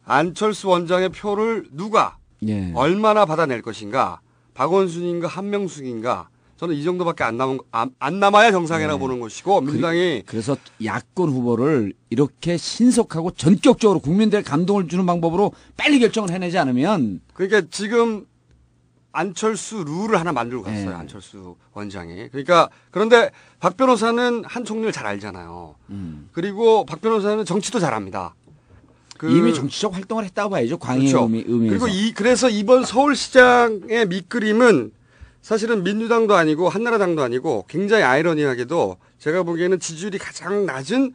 안철수 원장의 표를 누가 예. 얼마나 받아낼 것인가. 박원순인가 한명숙인가. 저는 이 정도밖에 안 남아야 정상이라고 보는 것이고 민주당이 그래서 야권 후보를 이렇게 신속하고 전격적으로 국민들의 감동을 주는 방법으로 빨리 결정을 해내지 않으면 그러니까 지금 안철수 룰을 하나 만들고 갔어요. 안철수 원장이. 그러니까 그런데 박 변호사는 한 총리를 잘 알잖아요. 그리고 박 변호사는 정치도 잘합니다. 이미 정치적 활동을 했다고 봐야죠. 광의 그렇죠. 의미에서. 그리고 그래서 이번 서울시장의 밑그림은 사실은 민주당도 아니고 한나라당도 아니고 굉장히 아이러니하게도 제가 보기에는 지지율이 가장 낮은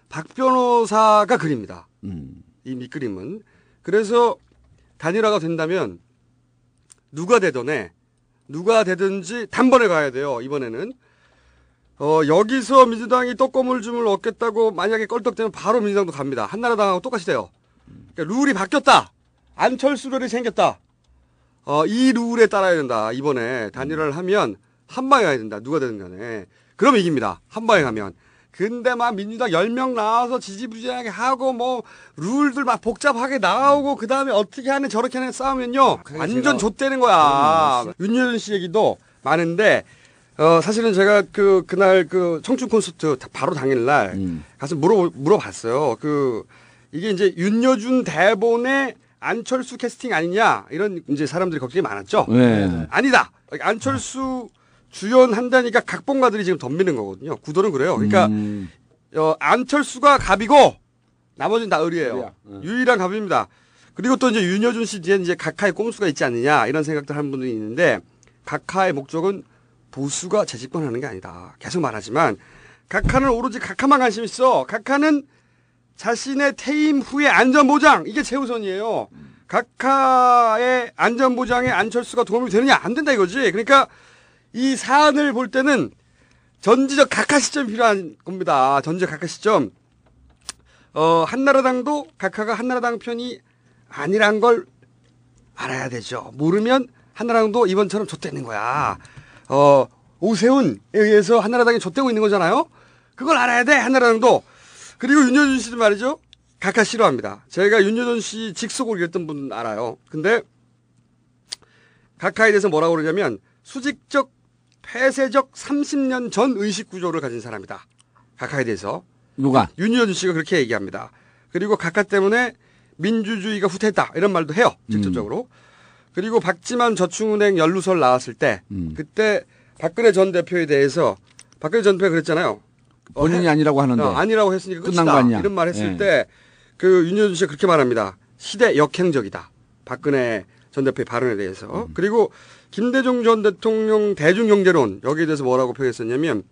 박 변호사가 그립니다. 이 밑그림은. 그래서 단일화가 된다면 누가 되든지 단번에 가야 돼요. 이번에는. 여기서 민주당이 떡고물줌을 얻겠다고 만약에 껄떡대면 바로 민주당도 갑니다. 한나라당하고 똑같이 돼요. 그러니까 룰이 바뀌었다. 안철수 룰이 생겼다. 이 룰에 따라야 된다. 이번에 단일화를 하면 한 방에 가야 된다. 누가 되든 간에. 그러면 이깁니다. 한 방에 가면. 근데 막 민주당 10명 나와서 지지부진하게 하고 뭐 룰들 막 복잡하게 나오고 그다음에 어떻게 하는 저렇게 하는 싸우면요. 완전 좆되는 거야. 윤여준 씨 얘기도 많은데 사실은 제가 그날 청춘 콘서트 바로 당일날 가서 물어봤어요. 이게 이제 윤여준 대본의 안철수 캐스팅 아니냐 이런 이제 사람들이 걱정이 많았죠. 네. 아니다. 안철수 주연한다니까 각본가들이 지금 덤비는 거거든요. 구도는 그래요. 그러니까 안철수가 갑이고 나머지는 다 을이에요. 유일한 갑입니다. 그리고 또 이제 윤여준 씨 뒤에 이제 각하의 꼼수가 있지 않느냐 이런 생각들 하는 분들이 있는데 각하의 목적은 보수가 재집권하는 게 아니다. 계속 말하지만 각하는 오로지 각하만 관심 있어. 각하는 자신의 퇴임 후의 안전보장 이게 최우선이에요. 각하의 안전보장에 안철수가 도움이 되느냐 안 된다 이거지. 그러니까 이 사안을 볼 때는 전지적 각하 시점이 필요한 겁니다. 전지적 각하 시점. 한나라당도 각하가 한나라당 편이 아니란 걸 알아야 되죠. 모르면 한나라당도 이번처럼 좆되는 거야. 오세훈에 의해서 한나라당이 좆되고 있는 거잖아요. 그걸 알아야 돼 한나라당도. 그리고 윤여준 씨도 말이죠. 각하 싫어합니다. 제가 윤여준 씨 직속을 읽었던 분 알아요. 근데 각하에 대해서 뭐라고 그러냐면 수직적 폐쇄적 30년 전 의식 구조를 가진 사람이다. 각하에 대해서. 누가? 윤여준 씨가 그렇게 얘기합니다. 그리고 각하 때문에 민주주의가 후퇴했다. 이런 말도 해요. 직접적으로. 그리고 박지만 저축은행 연루설 나왔을 때 그때 박근혜 전 대표에 대해서 박근혜 전 대표가 그랬잖아요. 본인이 아니라고 하는데. 아니라고 했으니까 끝난 거 아니냐. 이런 말 했을 때 윤여준 씨가 그렇게 말합니다. 시대 역행적이다. 박근혜 전 대표의 발언에 대해서. 그리고 김대중 전 대통령 대중경제론 여기에 대해서 뭐라고 표현했었냐면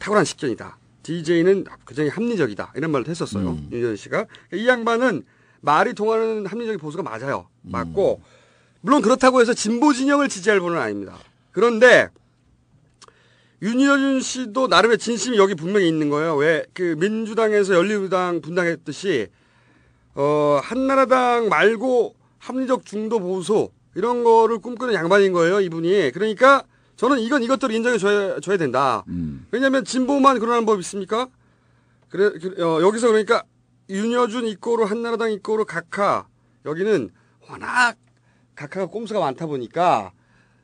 탁월한 식견이다. DJ는 굉장히 합리적이다. 이런 말도 했었어요. 윤여준 씨가. 이 양반은 말이 통하는 합리적인 보수가 맞아요. 맞고 물론 그렇다고 해서 진보 진영을 지지할 분은 아닙니다. 그런데 윤여준 씨도 나름의 진심이 여기 분명히 있는 거예요. 왜 민주당에서 열린우리당 분당했듯이 한나라당 말고 합리적 중도 보수 이런 거를 꿈꾸는 양반인 거예요. 이분이. 그러니까 저는 이것들을 인정해 줘야 된다. 왜냐하면 진보만 그러는 법 있습니까? 여기서 그러니까 윤여준 이꼬로 한나라당 이꼬로 각하 여기는 워낙 각하가 꼼수가 많다 보니까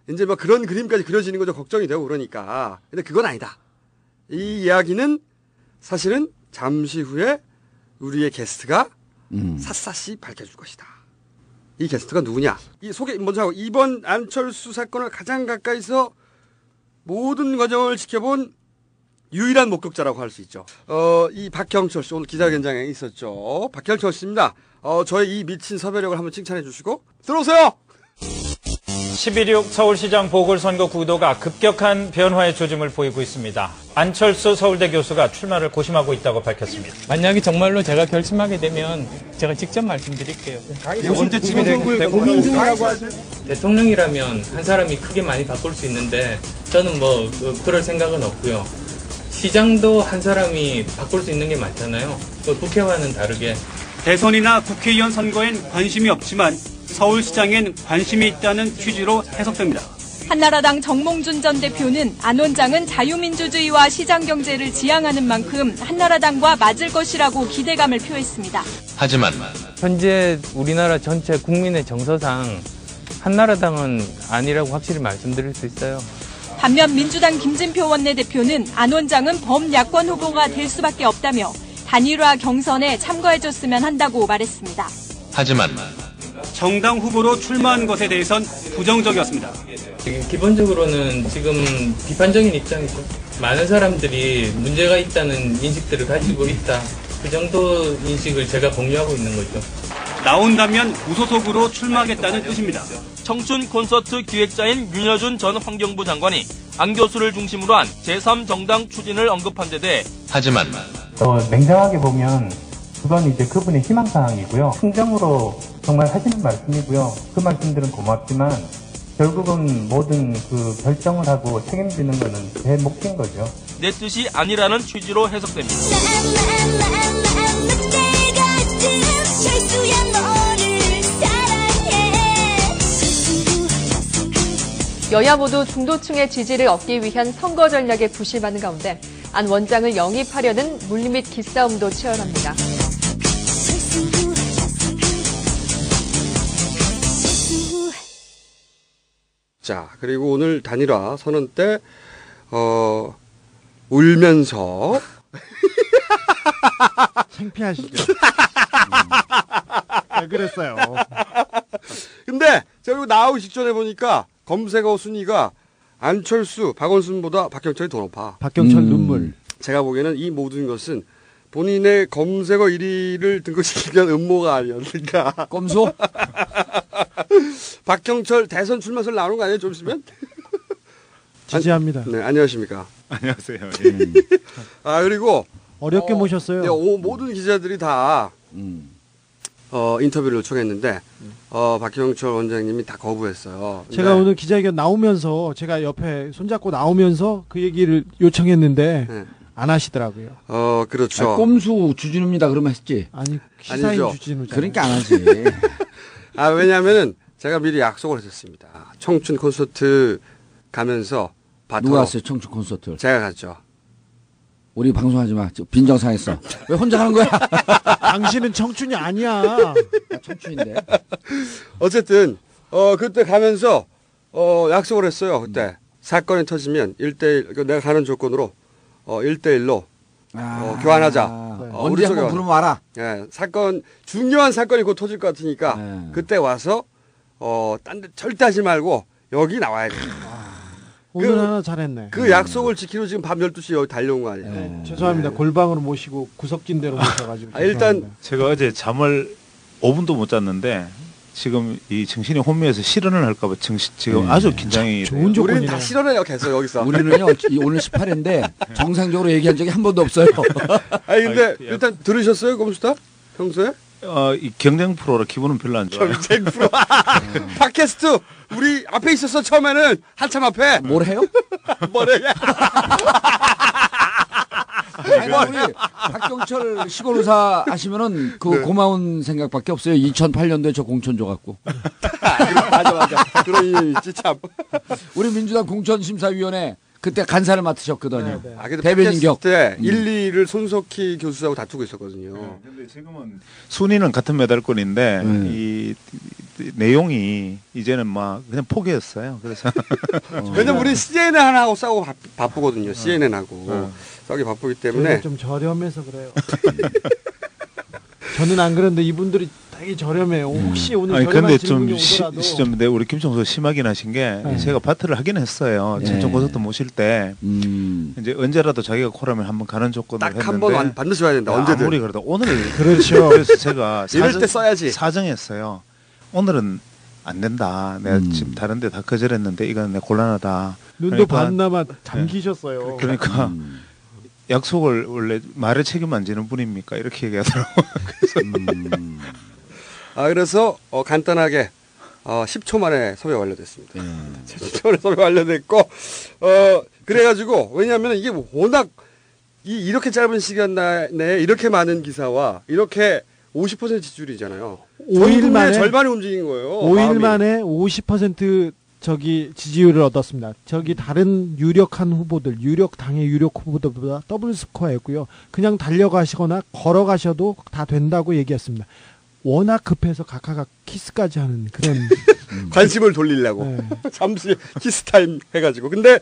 이제 뭐 그런 그림까지 그려지는 거죠. 걱정이 되고 그러니까. 근데 그건 아니다. 이 이야기는 사실은 잠시 후에 우리의 게스트가 샅샅이 밝혀줄 것이다. 이 게스트가 누구냐? 이 소개 먼저 하고 이번 안철수 사건을 가장 가까이서 모든 과정을 지켜본 유일한 목격자라고 할 수 있죠. 이 박형철 씨 오늘 기자회견장에 있었죠. 박형철 씨입니다. 저의 이 미친 섭외력을 한번 칭찬해 주시고 들어오세요. 11.6 서울시장 보궐선거 구도가 급격한 변화의 조짐을 보이고 있습니다. 안철수 서울대 교수가 출마를 고심하고 있다고 밝혔습니다. 만약에 정말로 제가 결심하게 되면 제가 직접 말씀드릴게요. 언제쯤이 되고 대통령이라면 한 사람이 크게 많이 바꿀 수 있는데 저는 뭐 그럴 생각은 없고요. 시장도 한 사람이 바꿀 수 있는 게 많잖아요. 국회와는 다르게. 대선이나 국회의원 선거엔 관심이 없지만 서울시장엔 관심이 있다는 취지로 해석됩니다. 한나라당 정몽준 전 대표는 안 원장은 자유민주주의와 시장경제를 지향하는 만큼 한나라당과 맞을 것이라고 기대감을 표했습니다. 하지만 현재 우리나라 전체 국민의 정서상 한나라당은 아니라고 확실히 말씀드릴 수 있어요. 반면 민주당 김진표 원내대표는 안 원장은 범야권 후보가 될 수밖에 없다며 단일화 경선에 참가해줬으면 한다고 말했습니다. 하지만 정당 후보로 출마한 것에 대해선 부정적이었습니다. 기본적으로는 지금 비판적인 입장이죠. 많은 사람들이 문제가 있다는 인식들을 가지고 있다. 그 정도 인식을 제가 공유하고 있는 거죠. 나온다면 무소속으로 출마하겠다는 뜻입니다. 청춘 콘서트 기획자인 윤여준 전 환경부 장관이 안 교수를 중심으로 한 제3정당 추진을 언급한 데 대해 하지만 냉정하게 보면 그건 이제 그분의 희망사항이고요. 충정으로 정말 하시는 말씀이고요. 그 말씀들은 고맙지만 결국은 모든 그 결정을 하고 책임지는 거는 제 몫인 거죠. 내 뜻이 아니라는 취지로 해석됩니다. 여야 모두 중도층의 지지를 얻기 위한 선거 전략에 부심하는 가운데 안 원장을 영입하려는 물리 및 기싸움도 치열합니다. 자, 그리고 오늘 단일화 선언 때 울면서 창피하시죠? 왜 그랬어요? 근데 제가 나오기 직전에 보니까 검색어 순위가 안철수, 박원순보다 박경철이 더 높아. 박경철 눈물. 제가 보기에는 이 모든 것은 본인의 검색어 1위를 등극시키기 위한 음모가 아니었을까. 꼼수? 박경철 대선 출마설 나오는 거 아니에요? 좀 있으면? 지지합니다. 네, 안녕하십니까. 안녕하세요. 아, 그리고 어렵게 모셨어요. 네, 모든 기자들이 다 인터뷰를 요청했는데 박경철 원장님이 다 거부했어요. 제가 오늘 기자회견 나오면서 제가 옆에 손잡고 나오면서 그 얘기를 요청했는데 네. 안 하시더라고요. 그렇죠. 아니, 꼼수 주진우입니다. 그러면 했지. 아니, 시사인 주진우잖아요. 그러니까 안 하지. 왜냐면은 제가 미리 약속을 했었습니다. 청춘 콘서트 가면서 누가 왔어요? 청춘 콘서트를. 제가 갔죠. 우리 방송하지 마. 빈정상했어. 왜 혼자 가는 거야? 당신은 청춘이 아니야. 나 청춘인데. 어쨌든 그때 가면서 약속을 했어요. 그때 사건이 터지면 1대1 내가 가는 조건으로 1대1로 교환하자. 네. 언제 한번 부르면 와라. 네, 중요한 사건이 곧 터질 것 같으니까 그때 와서 딴 데 절대 하지 말고 여기 나와야 돼. 오늘 하나 잘했네. 그 약속을 지키러 지금 밤 12시 여기 달려온 거 아니에요? 네, 죄송합니다. 골방으로 모시고 구석진 대로 모셔가지고. 일단 제가 어제 잠을 5분도 못 잤는데 지금 이 정신이 혼미해서 실언을 할까봐 지금 아주 긴장이 좋은 조건이네. 우리는 다 실언해요. 계속 여기서. 우리는요 오늘 18회인데 정상적으로 얘기한 적이 한 번도 없어요. 근데 일단 들으셨어요? 검수다? 평소에? 이 경쟁 프로라 기분은 별로 안 좋아요. 경쟁 프로. 팟캐스트 우리 앞에 있었어 처음에는 한참 앞에. 뭘 해요? 뭘 해? 아니, 우리 박경철 시골의사 하시면은 그 고마운 생각밖에 없어요. 2008년도에 저 공천 줘갖고. 맞아. 그런 인연이 있지 참. 우리 민주당 공천심사위원회 그때 간사를 맡으셨거든요. 네. 근데 대변인격. 때 1, 2를 손석희 교수하고 다투고 있었거든요. 근데 지금은 순위는 같은 메달권인데 이 내용이 이제는 막 그냥 포기했어요. 그래서 왜냐면 우리 CNN하고 싸우고 바쁘거든요. CNN하고 싸우기 바쁘기 때문에 좀 저렴해서 그래요. 저는 안 그런데 이분들이 되게 저렴해요. 혹시 오늘 저렴한 질문이 오더라도. 근데 우리 김총수 심하긴 하신 게 제가 바트를 하긴 했어요. 청춘 콘서트 모실 때 이제 언제라도 자기가 코라면 한번 가는 조건으로 했는데 딱 한 번 반드시 와야 된다. 언제든. 아무리 그래도 오늘 그렇죠. 그래서 제가 이럴 때 써야지. 사정했어요. 오늘은 안 된다. 내가 지금 다른 데 다 거절했는데 이건 내가 곤란하다. 눈도 반나마 잠기셨어요. 그러니까 약속을 원래 말에 책임 안 지는 분입니까? 이렇게 얘기하더라고요. 그래서 간단하게 10초 만에 섭외 완료됐습니다. 10초 만에 섭외 완료됐고 그래가지고 왜냐하면 이게 워낙 이렇게 짧은 시간 내에 이렇게 많은 기사와 이렇게 50% 지지율이잖아요. 5일 만에 절반이 움직인 거예요. 5일 마음이. 만에 50% 저기 지지율을 얻었습니다. 저기 다른 유력한 후보들, 당의 유력 후보들보다 더블 스코어였고요. 그냥 달려가시거나 걸어가셔도 다 된다고 얘기했습니다. 워낙 급해서 각하가 키스까지 하는 그런 관심을 돌리려고 네. 잠시 키스 타임 해가지고. 근데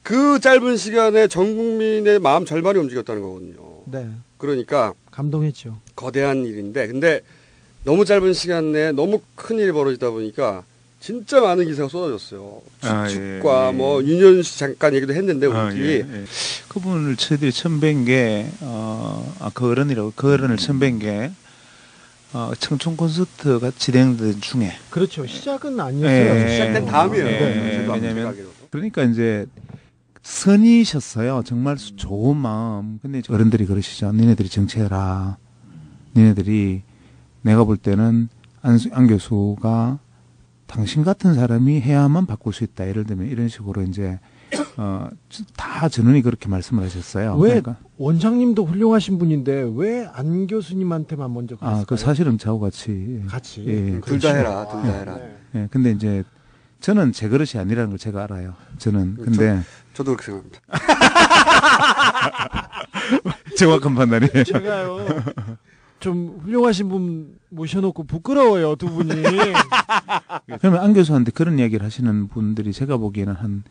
그 짧은 시간에 전 국민의 마음 절반이 움직였다는 거거든요. 네. 그러니까 감동했죠. 거대한 일인데, 근데 너무 짧은 시간 내에 너무 큰 일이 벌어지다 보니까 진짜 많은 기사가 쏟아졌어요. 추측과 뭐 윤현 씨 잠깐 얘기도 했는데 우리끼리 그분을 저희들이 처음 뵌 게 그 어른을 처음 뵌 게 청춘 콘서트가 진행된 중에. 그렇죠. 시작은 아니었어요. 시작된 다음이에요. 왜냐면 그러니까 이제 선이셨어요. 정말 좋은 마음. 근데 어른들이 그러시죠. 니네들이 정치해라. 니네들이 내가 볼 때는 안 교수가 당신 같은 사람이 해야만 바꿀 수 있다. 예를 들면 이런 식으로 이제 다 전원이 그렇게 말씀을 하셨어요. 왜 그러니까 원장님도 훌륭하신 분인데 왜 안 교수님한테만 먼저 갔을까요? 그 사실은 저하고 같이 예, 둘 다 해라. 둘 다 해라. 네. 예, 근데 이제 저는 제 그릇이 아니라는 걸 제가 알아요. 저는 근데 저도 그렇게 생각합니다. 정확한 판단이에요. 제가요. 좀 훌륭하신 분 모셔놓고 부끄러워요, 두 분이. 그러면 안 교수한테 그런 이야기를 하시는 분들이 제가 보기에는 한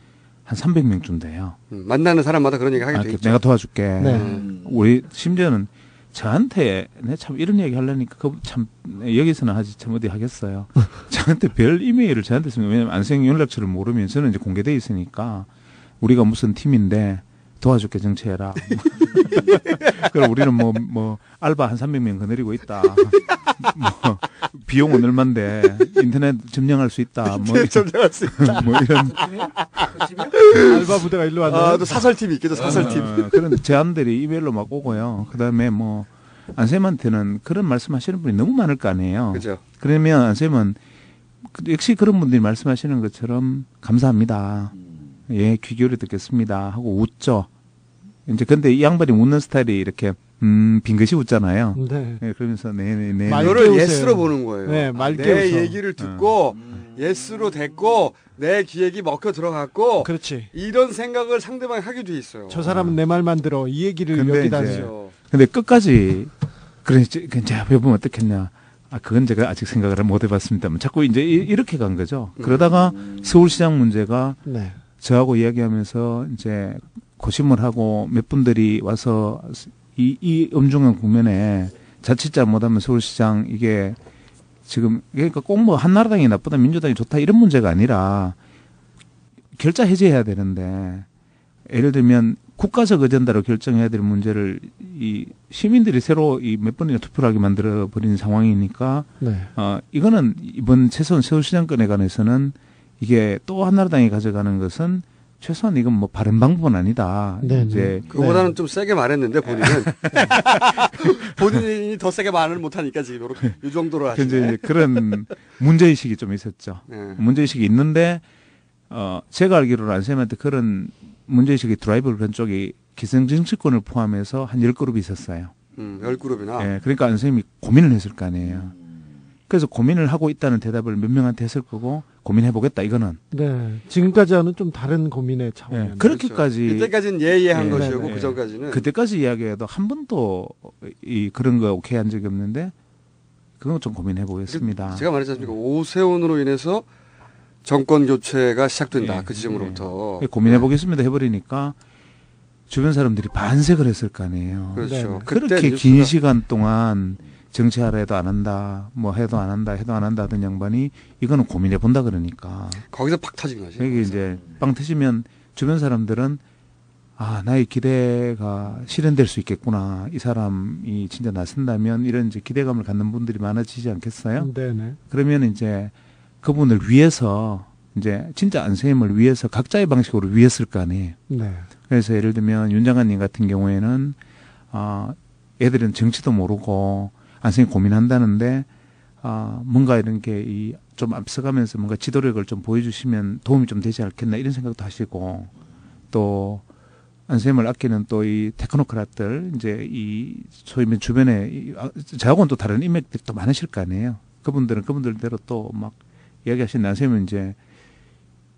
300명쯤 돼요. 만나는 사람마다 그런 얘기 하게 돼 있죠. 내가 도와줄게. 네. 우리 심지어는 저한테 참 이런 얘기 하려니까 참 여기서는 하지 참 어디 하겠어요. 저한테 별 이메일을 저한테 쓰면 왜냐면 안생 연락처를 모르면 저는 이제 공개돼 있으니까 우리가 무슨 팀인데 도와줄게 정치해라. 그럼 우리는 뭐 알바 한 300명 거느리고 있다. 뭐 비용은 얼만데 인터넷 점령할 수 있다. 뭐 점령할 수 있다. 뭐 이런 알바 부대가 일로 왔나요? 또 사설팀이 있겠죠. 사설팀. 그런 제안들이 이메일로 막 오고요. 그다음에 뭐 안쌤한테는 그런 말씀하시는 분이 너무 많을 거 아니에요. 그죠. 그러면 안쌤은 역시 그런 분들이 말씀하시는 것처럼 감사합니다. 예, 귀 기울여 듣겠습니다. 하고 웃죠. 이제 근데 이 양반이 웃는 스타일이 이렇게 빙긋이 웃잖아요. 네. 예, 그러면서 네네네. 이거를 예스로 보는 거예요. 네, 맑게 내 웃어. 얘기를 듣고 예스로 됐고 내 기획이 먹혀 들어갔고. 그렇지. 이런 생각을 상대방이 하게 돼 있어요. 저 사람은 내 말만 들어. 이 얘기를 근데 여기다 이제 하죠. 근데 끝까지 그래 제가 해보면 어떻겠냐. 그건 제가 아직 생각을 못 해봤습니다만 자꾸 이제 이렇게 간 거죠. 그러다가 서울시장 문제가 네. 저하고 이야기하면서 이제 고심을 하고 몇 분들이 와서 이 엄중한 국면에 자칫 잘못하면 서울시장 이게 지금 그러니까 꼭 뭐 한나라당이 나쁘다 민주당이 좋다 이런 문제가 아니라 결자 해제해야 되는데 예를 들면 국가적 어젠다로 결정해야 될 문제를 이 시민들이 새로 이 몇 번이나 투표를 하게 만들어 버린 상황이니까 네. 이거는 이번 최소한 서울시장권에 관해서는 이게 또 한나라당이 가져가는 것은 최소한 이건 뭐 바른 방법은 아니다. 네, 이제 그거보다는 좀 세게 말했는데 본인은 본인이 더 세게 말을 못하니까 지금 이 정도로 하시네. 이제 그런 문제의식이 좀 있었죠. 네. 문제의식이 있는데 제가 알기로는 안쌤한테 그런 문제의식이 드라이브를 건 쪽이 기성정치권을 포함해서 한 10그룹이 있었어요. 10그룹이나. 예, 그러니까 안쌤이 고민을 했을 거 아니에요. 그래서 고민을 하고 있다는 대답을 몇 명한테 했을 거고 고민해보겠다 이거는. 네. 지금까지와는 좀 다른 고민의 차원이었네요. 예, 그렇게까지. 그렇죠. 이때까지는 예한 것이고 네. 그 전까지는. 그때까지 이야기해도 한 번도 그런 거 오케이 한 적이 없는데 그건 좀 고민해보겠습니다. 제가 말했지 않습니까? 오세훈으로 인해서 정권 교체가 시작된다. 그 지점으로부터. 고민해보겠습니다 해버리니까 주변 사람들이 반색을 했을 거 아니에요. 그렇죠. 그렇게 긴 시간 동안 정치하라 해도 안 한다, 뭐 해도 안 한다 하던 양반이 이거는 고민해 본다 그러니까. 거기서 팍 터진 거지. 여기 이제 빵 터지면 주변 사람들은 나의 기대가 실현될 수 있겠구나. 이 사람이 진짜 나선다면 이런 이제 기대감을 갖는 분들이 많아지지 않겠어요? 네네. 그러면 이제 그분을 위해서 이제 진짜 안쌤을 위해서 각자의 방식으로 위했을 거 아니에요. 네. 그래서 예를 들면 윤 장관님 같은 경우에는 애들은 정치도 모르고 안쌤이 고민한다는데 뭔가 이런 게 좀 앞서가면서 뭔가 지도력을 좀 보여주시면 도움이 좀 되지 않겠나 이런 생각도 하시고 또 안쌤을 아끼는 또 이 테크노크рат들 이제 이 소위 말 주변에 저하고는 또 다른 인맥들이 또 많으실 거 아니에요. 그분들은 그분들대로 또 막 이야기하시는 안쌤은 이제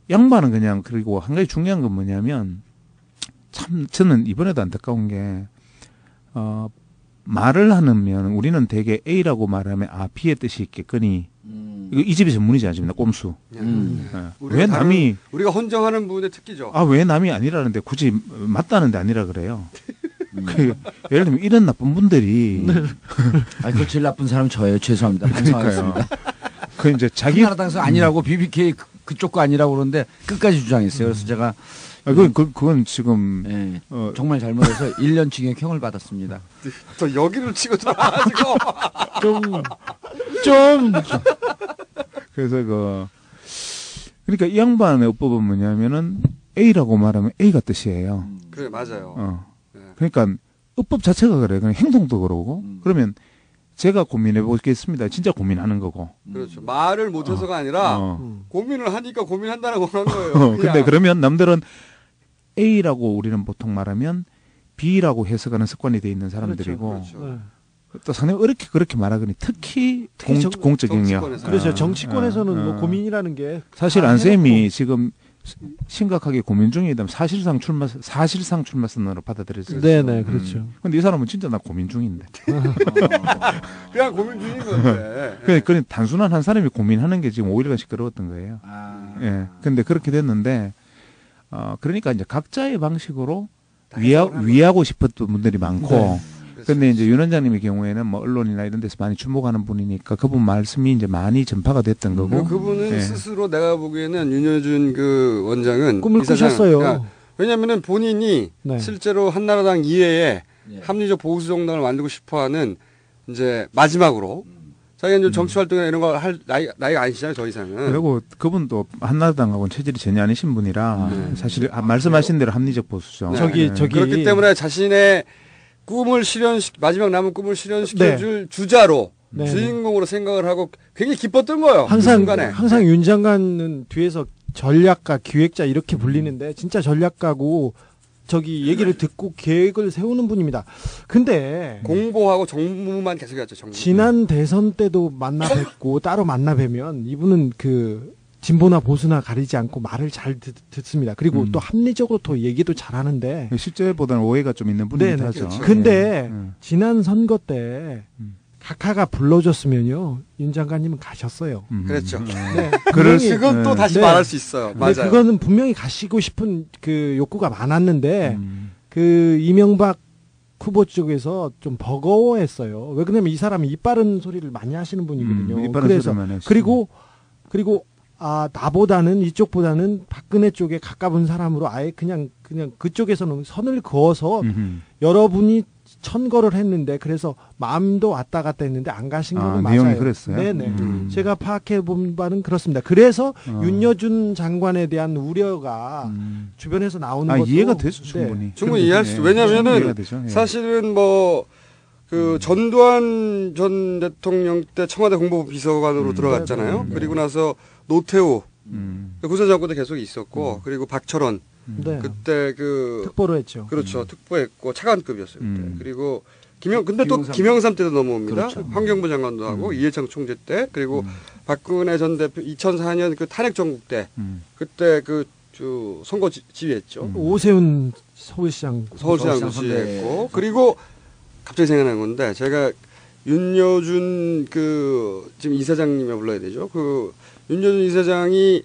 양반은 그냥 그리고 한 가지 중요한 건 뭐냐면 참 저는 이번에도 안타까운 게 말을 하면 우리는 대개 A라고 말하면 B의 뜻이 있겠거니 이거 이 집의 전문이지 않습니까? 꼼수. 왜 남이 우리가 헌정하는 부분의 특기죠. 왜 남이 아니라는데 굳이 맞다는데 아니라 그래요. 예를 들면 이런 나쁜 분들이 그 제일 나쁜 사람은 저예요. 죄송합니다. 반성하겠습니다. 그 이제 자기 한나라당에서 아니라고 BBK 그쪽 거 아니라고 그러는데 끝까지 주장했어요. 그래서 제가 그건 지금 정말 잘못해서 1년 징역형을 받았습니다. 또 여기를 치고 들어와가지고 좀 그래서 그러니까 이 양반의 어법은 뭐냐면은 A라고 말하면 A가 뜻이에요. 그래 맞아요. 그러니까 어법 자체가 그래. 그냥 행동도 그러고 그러면 제가 고민해 보겠습니다. 진짜 고민하는 거고. 그렇죠. 말을 못해서가 아니라 고민을 하니까 고민한다는 거예요. 근데 그러면 남들은 A라고 우리는 보통 말하면 B라고 해석하는 습관이 돼 있는 사람들이고 그렇죠. 또 상당히 어렵게 그렇게 말하거니 특히 공적 영역. 그렇죠. 정치권에서는 뭐 고민이라는 게 사실 안쌤이 지금 심각하게 고민 중이다면 사실상 출마 선언으로 받아들였어요. 네네 그렇죠. 근데 이 사람은 진짜 나 고민 중인데. 그냥 고민 중인 건데. 그냥 단순한 한 사람이 고민하는 게 지금 5일간 시끄러웠던 거예요. 예. 근데 그렇게 됐는데 그러니까 이제 각자의 방식으로 위하고 싶었던 분들이 많고. 네. 근데 이제 윤 원장님의 경우에는 뭐 언론이나 이런 데서 많이 주목하는 분이니까 그분 말씀이 이제 많이 전파가 됐던 거고. 그분은 스스로 내가 보기에는 윤여준 그 원장은 꿈을 꾸셨어요. 왜냐면은 본인이 실제로 한나라당 이외에 합리적 보수 정당을 만들고 싶어하는 이제 마지막으로 자기가 이제 정치 활동이나 이런 거 할 나이가 아니시잖아요, 더 이상은. 그리고 그분도 한나라당하고는 체질이 전혀 아니신 분이라 사실 말씀하신 대로 합리적 보수죠. 저기 그렇기 때문에 자신의 마지막 남은 꿈을 실현시켜줄 주자로 주인공으로 생각을 하고 굉장히 기뻤던 거예요. 항상 윤 장관은 뒤에서 전략가, 기획자 이렇게 불리는데 진짜 전략가고 얘기를 듣고 계획을 세우는 분입니다. 근데 공보하고 정무만 계속했죠. 정무. 지난 대선 때도 만나 뵙고 따로 만나 뵈면 이분은 진보나 보수나 가리지 않고 말을 잘 듣습니다. 그리고 또 합리적으로 또 얘기도 잘하는데 실제보다는 오해가 좀 있는 분이긴 하죠. 그렇죠. 근데 지난 선거 때 각하가 불러줬으면요 윤 장관님은 가셨어요. 그렇죠. 네, 그건 또 다시 말할 수 있어요. 맞아요. 그거는 분명히 가시고 싶은 그 욕구가 많았는데 그 이명박 후보 쪽에서 좀 버거워했어요. 왜 그러냐면 이 사람이 입 바른 소리를 많이 하시는 분이거든요. 그래서 그리고 나보다는 이쪽보다는 박근혜 쪽에 가까운 사람으로 아예 그냥 그쪽에서는 선을 그어서 여러분이 천거를 했는데 그래서 마음도 왔다 갔다 했는데 안 가신 거는 맞아요. 내용이 그랬어요? 네네. 제가 파악해 본 바는 그렇습니다. 그래서 윤여준 장관에 대한 우려가 주변에서 나오는 것도 이해가 되죠, 충분히. 충분히 이해할 수 있어요. 왜냐하면은 사실은 전두환 전 대통령 때 청와대 공보부 비서관으로 들어갔잖아요. 그리고 나서 노태우 군사정권 때 계속 있었고 그리고 박철원 그때 특보로 했죠. 그렇죠. 특보했고 차관급이었어요. 그때. 그리고 근데 또 김영삼 때도 넘어옵니다. 그렇죠. 환경부 장관도 하고 이해창 총재 때 그리고 박근혜 전 대표 2004년 그 탄핵 정국 때 그때 선거 지휘했죠. 오세훈 서울시장 지휘했고 그리고 갑자기 생각난 건데 제가 윤여준 지금 이사장님이 불러야 되죠. 윤여준 이사장이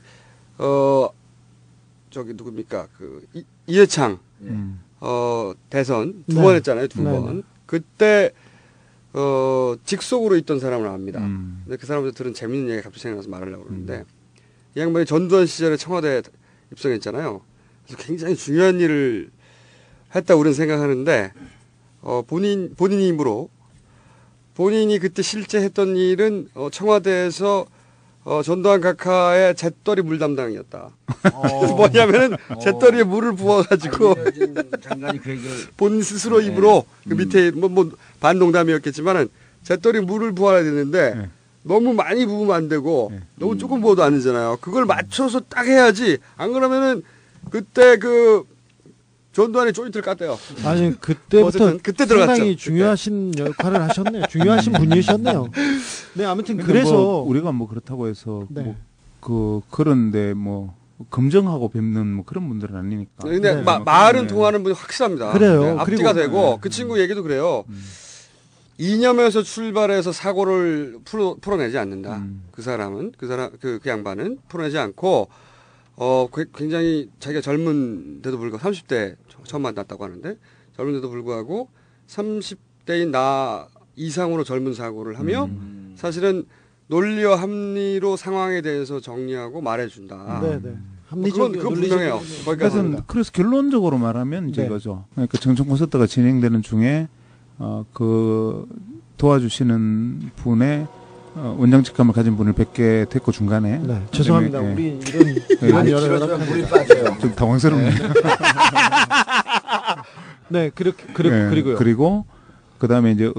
누굽니까 이해창 대선 두 번 했잖아요. 두 번. 그때 직속으로 있던 사람을 압니다. 근데 그 사람한테 들은 재밌는 얘기 갑자기 생각나서 말하려고 그러는데 이 양반이 전두환 시절에 청와대 입성했잖아요. 그래서 굉장히 중요한 일을 했다고 우리는 생각하는데 본인이 입으로 본인이 그때 실제 했던 일은 chawa대에서 전두환 각하의 잿더리 물 담당이었다. 뭐냐면은 잿더리에 물을 부어가지고 장관이 그 얘기를 본 스스로 입으로 그 밑에 반농담이었겠지만은 잿더리 물을 부어야 되는데 너무 많이 부으면 안 되고 너무 조금 부어도 안 되잖아요. 그걸 맞춰서 딱 해야지. 안 그러면은 그때 전두환이 조인트를 깠대요. 아니 그때부터 그때 상당히 중요하신 역할을 하셨네요. 중요하신 분이셨네요. 네 아무튼 그래서 우리가 그렇다고 해서 그런데 검정하고 뵙는 뭐 그런 분들은 아니니까. 근데 네. 말은 통하는 분이 확실합니다. 그래요. 네, 앞뒤가 그리고- 되고 그 친구 얘기도 그래요. 이념에서 출발해서 사고를 풀어내지 않는다. 그 사람은 그 양반은 풀어내지 않고 굉장히 자기가 젊은데도 불구하고 30대 처음 만났다고 하는데 젊은데도 불구하고 30대인 나 이상으로 젊은 사고를 하며 사실은 논리와 합리로 상황에 대해서 정리하고 말해준다. 네네. 그건 분명해요. 그래서 결론적으로 말하면 이제 네. 이거죠. 그러니까 정청 콘서트가 진행되는 중에 그 도와주시는 분의 원장 직함을 가진 분을 뵙게 됐고 중간에. 네, 죄송합니다. 예. 우리 이런 여러 물이 빠져요. 좀 당황스럽네요. 네, 그리고요. 그리고 그다음에 이제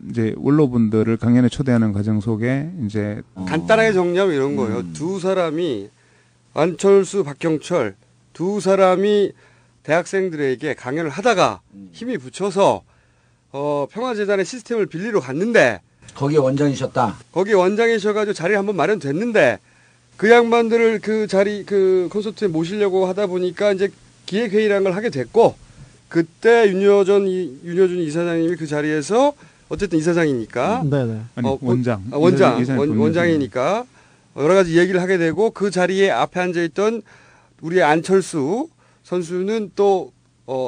이제 원로분들을 강연에 초대하는 과정 속에 이제 간단하게 정리하면 이런 거예요. 두 사람이 안철수, 박경철 두 사람이 대학생들에게 강연을 하다가 힘이 붙여서 평화재단의 시스템을 빌리러 갔는데 거기에 원장이셨다. 거기 원장이셔가지고 자리 한번 마련됐는데 그 양반들을 그 자리 그 콘서트에 모시려고 하다 보니까 이제 기획회의라는 걸 하게 됐고 그때 윤여준 이사장님이 그 자리에서 어쨌든 이사장이니까 네네. 아니, 원장. 원장이니까 여러 가지 얘기를 하게 되고 그 자리에 앞에 앉아 있던 우리 안철수 선수는 또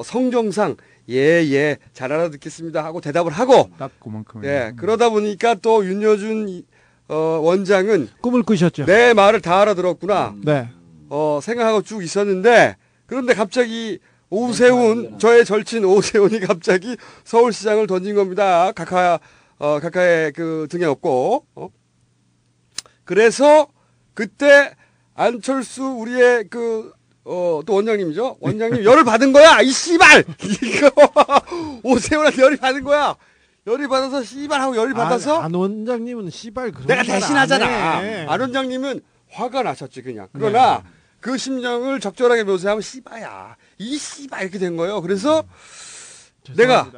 성정상 예, 잘 알아듣겠습니다 하고 대답을 하고 딱 그만큼. 예, 그러다 보니까 또 윤여준 원장은 꿈을 꾸셨죠. 내 말을 다 알아들었구나. 네. 생각하고 쭉 있었는데 그런데 갑자기 오세훈 저의 절친 오세훈이 갑자기 서울시장을 던진 겁니다. 각하의 그 등에 업고 그래서 그때 안철수 우리의 또 원장님이죠. 원장님 열을 받은 거야. 이 씨발 이거 오세훈한테 열이 받은 거야. 열이 받아서 씨발 하고 열이 받아서 안 원장님은 씨발 그런 내가 말 대신하잖아. 안 해. 안 원장님은 화가 나셨지 그냥. 그러나 그 심정을 적절하게 묘사하면 씨발야. 이 씨발 이렇게 된 거예요. 그래서 내가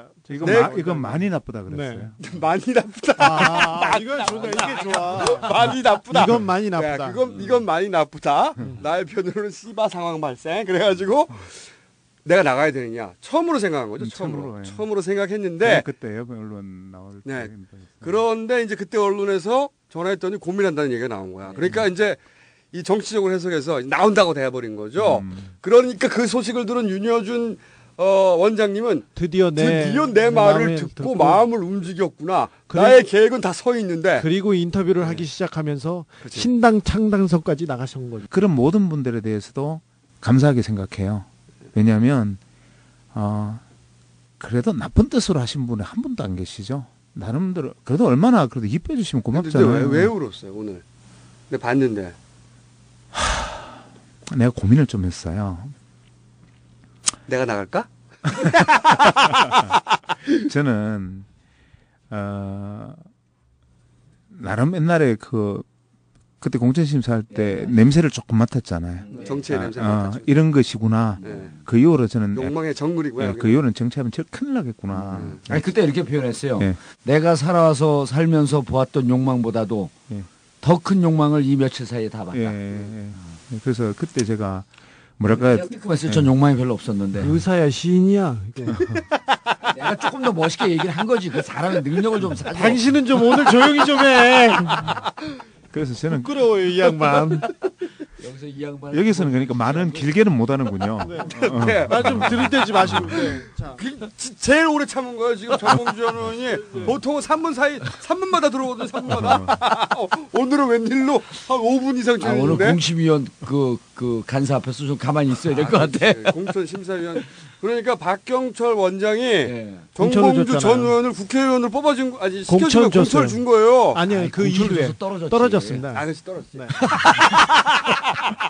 이건 많이 나쁘다 그랬어요. 많이 나쁘다. 이건 좋다. 이게 좋아. 많이 나쁘다. 이건 많이 나쁘다. 이건 많이 나쁘다. 나의 편으로는 씨바 상황 발생. 그래가지고 내가 나가야 되느냐. 처음으로 생각한 거죠. 처음으로 생각했는데 그때 언론 나올 네. 때. 그런데 이제 그때 언론에서 전화했더니 고민한다는 얘기가 나온 거야. 그러니까 이제 이 정치적으로 해석해서 나온다고 돼버린 거죠. 그러니까 그 소식을 들은 윤여준 원장님은 드디어 내 말을 듣고 마음을 움직였구나. 나의 계획은 다 서 있는데. 그리고 인터뷰를 하기 시작하면서 신당 창당서까지 나가신 거죠. 그런 모든 분들에 대해서도 감사하게 생각해요. 왜냐하면 그래도 나쁜 뜻으로 하신 분이 한 분도 안 계시죠. 나름대로 그래도 얼마나 그래도 이뻐해 주시면 고맙잖아요. 왜 울었어요 오늘? 근데 봤는데. 내가 고민을 좀 했어요. 내가 나갈까? 저는 나름 옛날에 그때 공천심사할 때 냄새를 조금 맡았잖아요. 정치의 냄새 맡았죠. 이런 것이구나. 네. 그 이후로 저는 욕망의 정글이고요. 그 이후로는 정치하면 제일 큰일 나겠구나. 아니 그때 이렇게 표현했어요. 네. 내가 살아서 살면서 보았던 욕망보다도 더 큰 욕망을 이 며칠 사이에 다 봤다. 그래서 그때 제가 뭐랄까 뜨끔했어요. 전 욕망이 별로 없었는데. 의사야 시인이야. 내가 조금 더 멋있게 얘기를 한 거지. 그 사람의 능력을 좀 살려. 당신은 좀 오늘 조용히 좀 해. 그래서 저는 부끄러워요 이 양반. 여기서 이 양반 여기서는 그러니까 말은 길게는 못 하는군요. 말 좀 들이대지 마시고. 자. 제일 오래 참은 거예요 지금 정봉주 의원이. 보통은 3분마다 들어오거든요. 3분마다. 오늘은 웬일로 한 5분 이상 줄였는데. 오늘 공심위원 그 간사 앞에서 좀 가만히 있어야 될 것 같아. 공천 심사위원. 그러니까 박경철 원장이 정봉주 전 의원을 국회의원으로 뽑아준 거 아니 시켜주면 공천을 준 거예요. 아니요 그 이후에 떨어졌습니다. 그래서 떨어졌지. 네.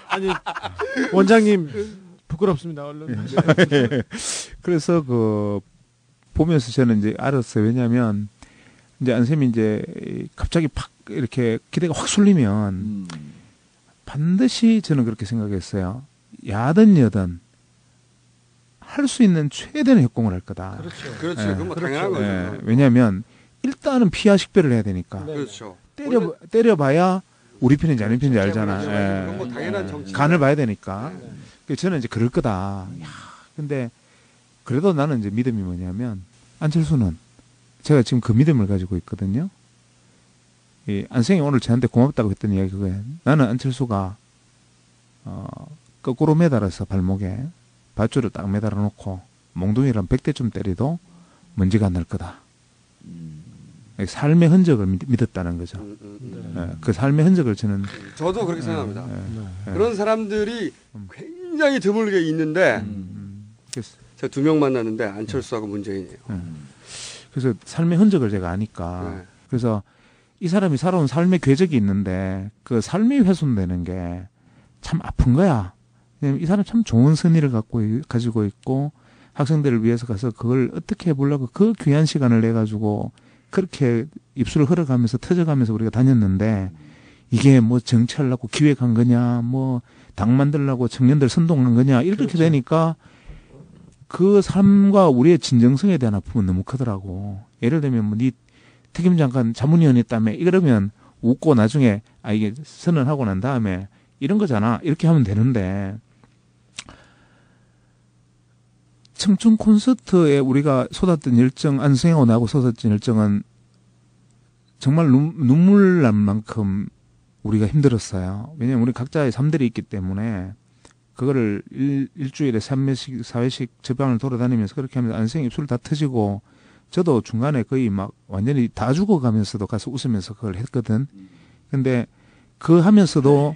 아니 원장님 부끄럽습니다. 얼른. 그래서 보면서 저는 이제 알았어요. 왜냐하면 이제 안쌤이 이제 갑자기 팍 이렇게 기대가 확 쏠리면 반드시 저는 그렇게 생각했어요. 야든 여든 할 수 있는 최대의 협공을 할 거다. 그렇죠. 그건 뭐 당연한 거죠. 왜냐하면 일단은 피하 식별을 해야 되니까. 그렇죠. 때려봐야 우리 편인지 아닌 편인지 그렇죠. 알잖아. 그건 뭐 당연한 정치. 간을 봐야 되니까. 그래서 저는 이제 그럴 거다. 야, 근데 그래도 나는 이제 믿음이 뭐냐면 안철수는 제가 지금 그 믿음을 가지고 있거든요. 이 안생이 오늘 저한테 고맙다고 했던 이야기 그거예요. 나는 안철수가 거꾸로 매달아서 발목에 밧줄을 딱 매달아 놓고 몽둥이랑 100대쯤 때려도 먼지가 안 날 거다. 삶의 흔적을 믿었다는 거죠. 네. 그 삶의 흔적을 저는 저도 그렇게 생각합니다. 그런 사람들이 굉장히 드물게 있는데 제가 2명 만났는데 안철수하고 문재인이에요. 그래서 삶의 흔적을 제가 아니까 그래서 이 사람이 살아온 삶의 궤적이 있는데 그 삶이 훼손되는 게 참 아픈 거야. 왜냐면 이 사람 참 좋은 선의를 가지고 있고 학생들을 위해서 가서 그걸 어떻게 해보려고 그 귀한 시간을 내가지고 그렇게 입술을 흘러가면서 터져가면서 우리가 다녔는데 이게 뭐 정치하려고 기획한 거냐 뭐 당 만들려고 청년들 선동한 거냐 이렇게 그렇죠. 되니까 그 삶과 우리의 진정성에 대한 아픔은 너무 크더라고. 예를 들면 뭐 니 특임장관 자문위원이었다며 이러면 웃고 나중에 이게 선언하고 난 다음에 이런 거잖아 이렇게 하면 되는데 청춘 콘서트에 우리가 쏟았던 열정 안승하고 나하고 쏟았던 열정은 정말 눈물 날 만큼 우리가 힘들었어요. 왜냐하면 우리 각자의 삶들이 있기 때문에 그거를 일주일에 3회씩 4회씩 저방을 돌아다니면서 그렇게 하면서 안승이 입술 다 터지고 저도 중간에 거의 막 완전히 다 죽어가면서도 가서 웃으면서 그걸 했거든. 근데 그 하면서도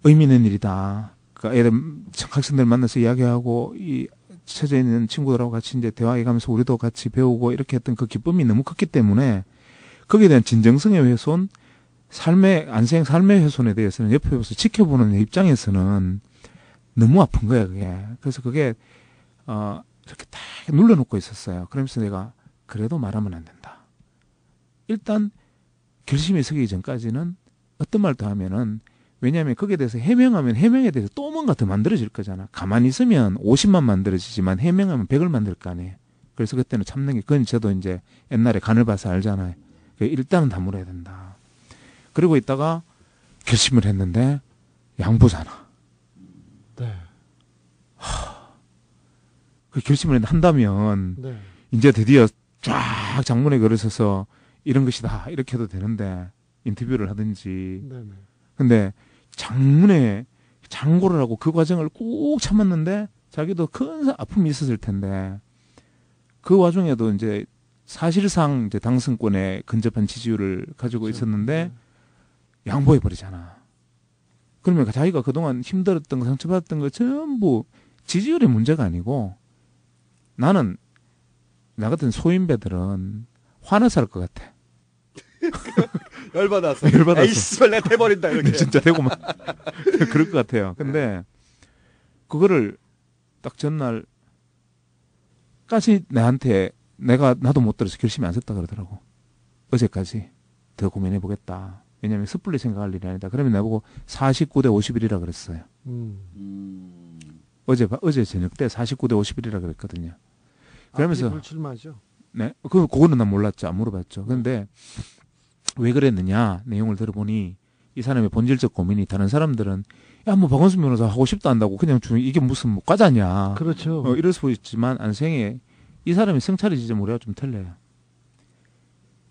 의미 있는 일이다. 그러니까 애들 학생들 만나서 이야기하고 이 처져 있는 친구들하고 같이 이제 대화해가면서 우리도 같이 배우고 이렇게 했던 그 기쁨이 너무 컸기 때문에 거기에 대한 진정성의 훼손, 안생 삶의 훼손에 대해서는 옆에서 지켜보는 입장에서는 너무 아픈 거야 그게. 그래서 그게 이렇게 딱 눌러놓고 있었어요. 그러면서 내가 그래도 말하면 안 된다. 일단 결심이 서기 전까지는 어떤 말도 하면은 왜냐하면 거기에 대해서 해명하면 해명에 대해서 또 뭔가 더 만들어질 거잖아. 가만히 있으면 50만 만들어지지만 해명하면 100을 만들 거 아니에요. 그래서 그때는 참는 게 그건 저도 이제 옛날에 간을 봐서 알잖아요. 일단은 다물어야 된다. 그리고 있다가 결심을 했는데 양보잖아. 네. 그 결심을 한다면 네. 이제 드디어 쫙 장문에 글을 써서 이런 것이다 이렇게 해도 되는데 인터뷰를 하든지. 네. 근데 장문에 장고를 하고 그 과정을 꾹 참았는데 자기도 큰 아픔이 있었을 텐데 그 와중에도 이제 사실상 이제 당선권에 근접한 지지율을 가지고 그렇죠. 있었는데 양보해 버리잖아. 그러면 자기가 그동안 힘들었던 거 상처받았던 거 전부 지지율의 문제가 아니고 나는 나 같은 소인배들은 화나서 할 것 같아. 열받았어. 에이, 씨발, 내가 돼버린다, 이렇게. 진짜 되고만. 그럴 것 같아요. 근데, 그거를 딱 전날까지 나한테 나도 못 들어서 결심이 안 섰다 그러더라고. 어제까지 더 고민해보겠다. 왜냐면 섣불리 생각할 일이 아니다. 그러면 나보고 49대 51이라 그랬어요. 어제 저녁 때 49대 51이라 그랬거든요. 그러면서. 불출마죠. 네. 그거는 난 몰랐죠. 안 물어봤죠. 근데, 왜 그랬느냐 내용을 들어보니 이 사람의 본질적 고민이 다른 사람들은 야 뭐 박원순 변호사 하고 싶다 한다고 그냥 이게 무슨 뭐 과자냐 그렇죠. 이럴 수 있지만 안생에 이 사람의 성찰의 지점 우리가 좀 틀려요.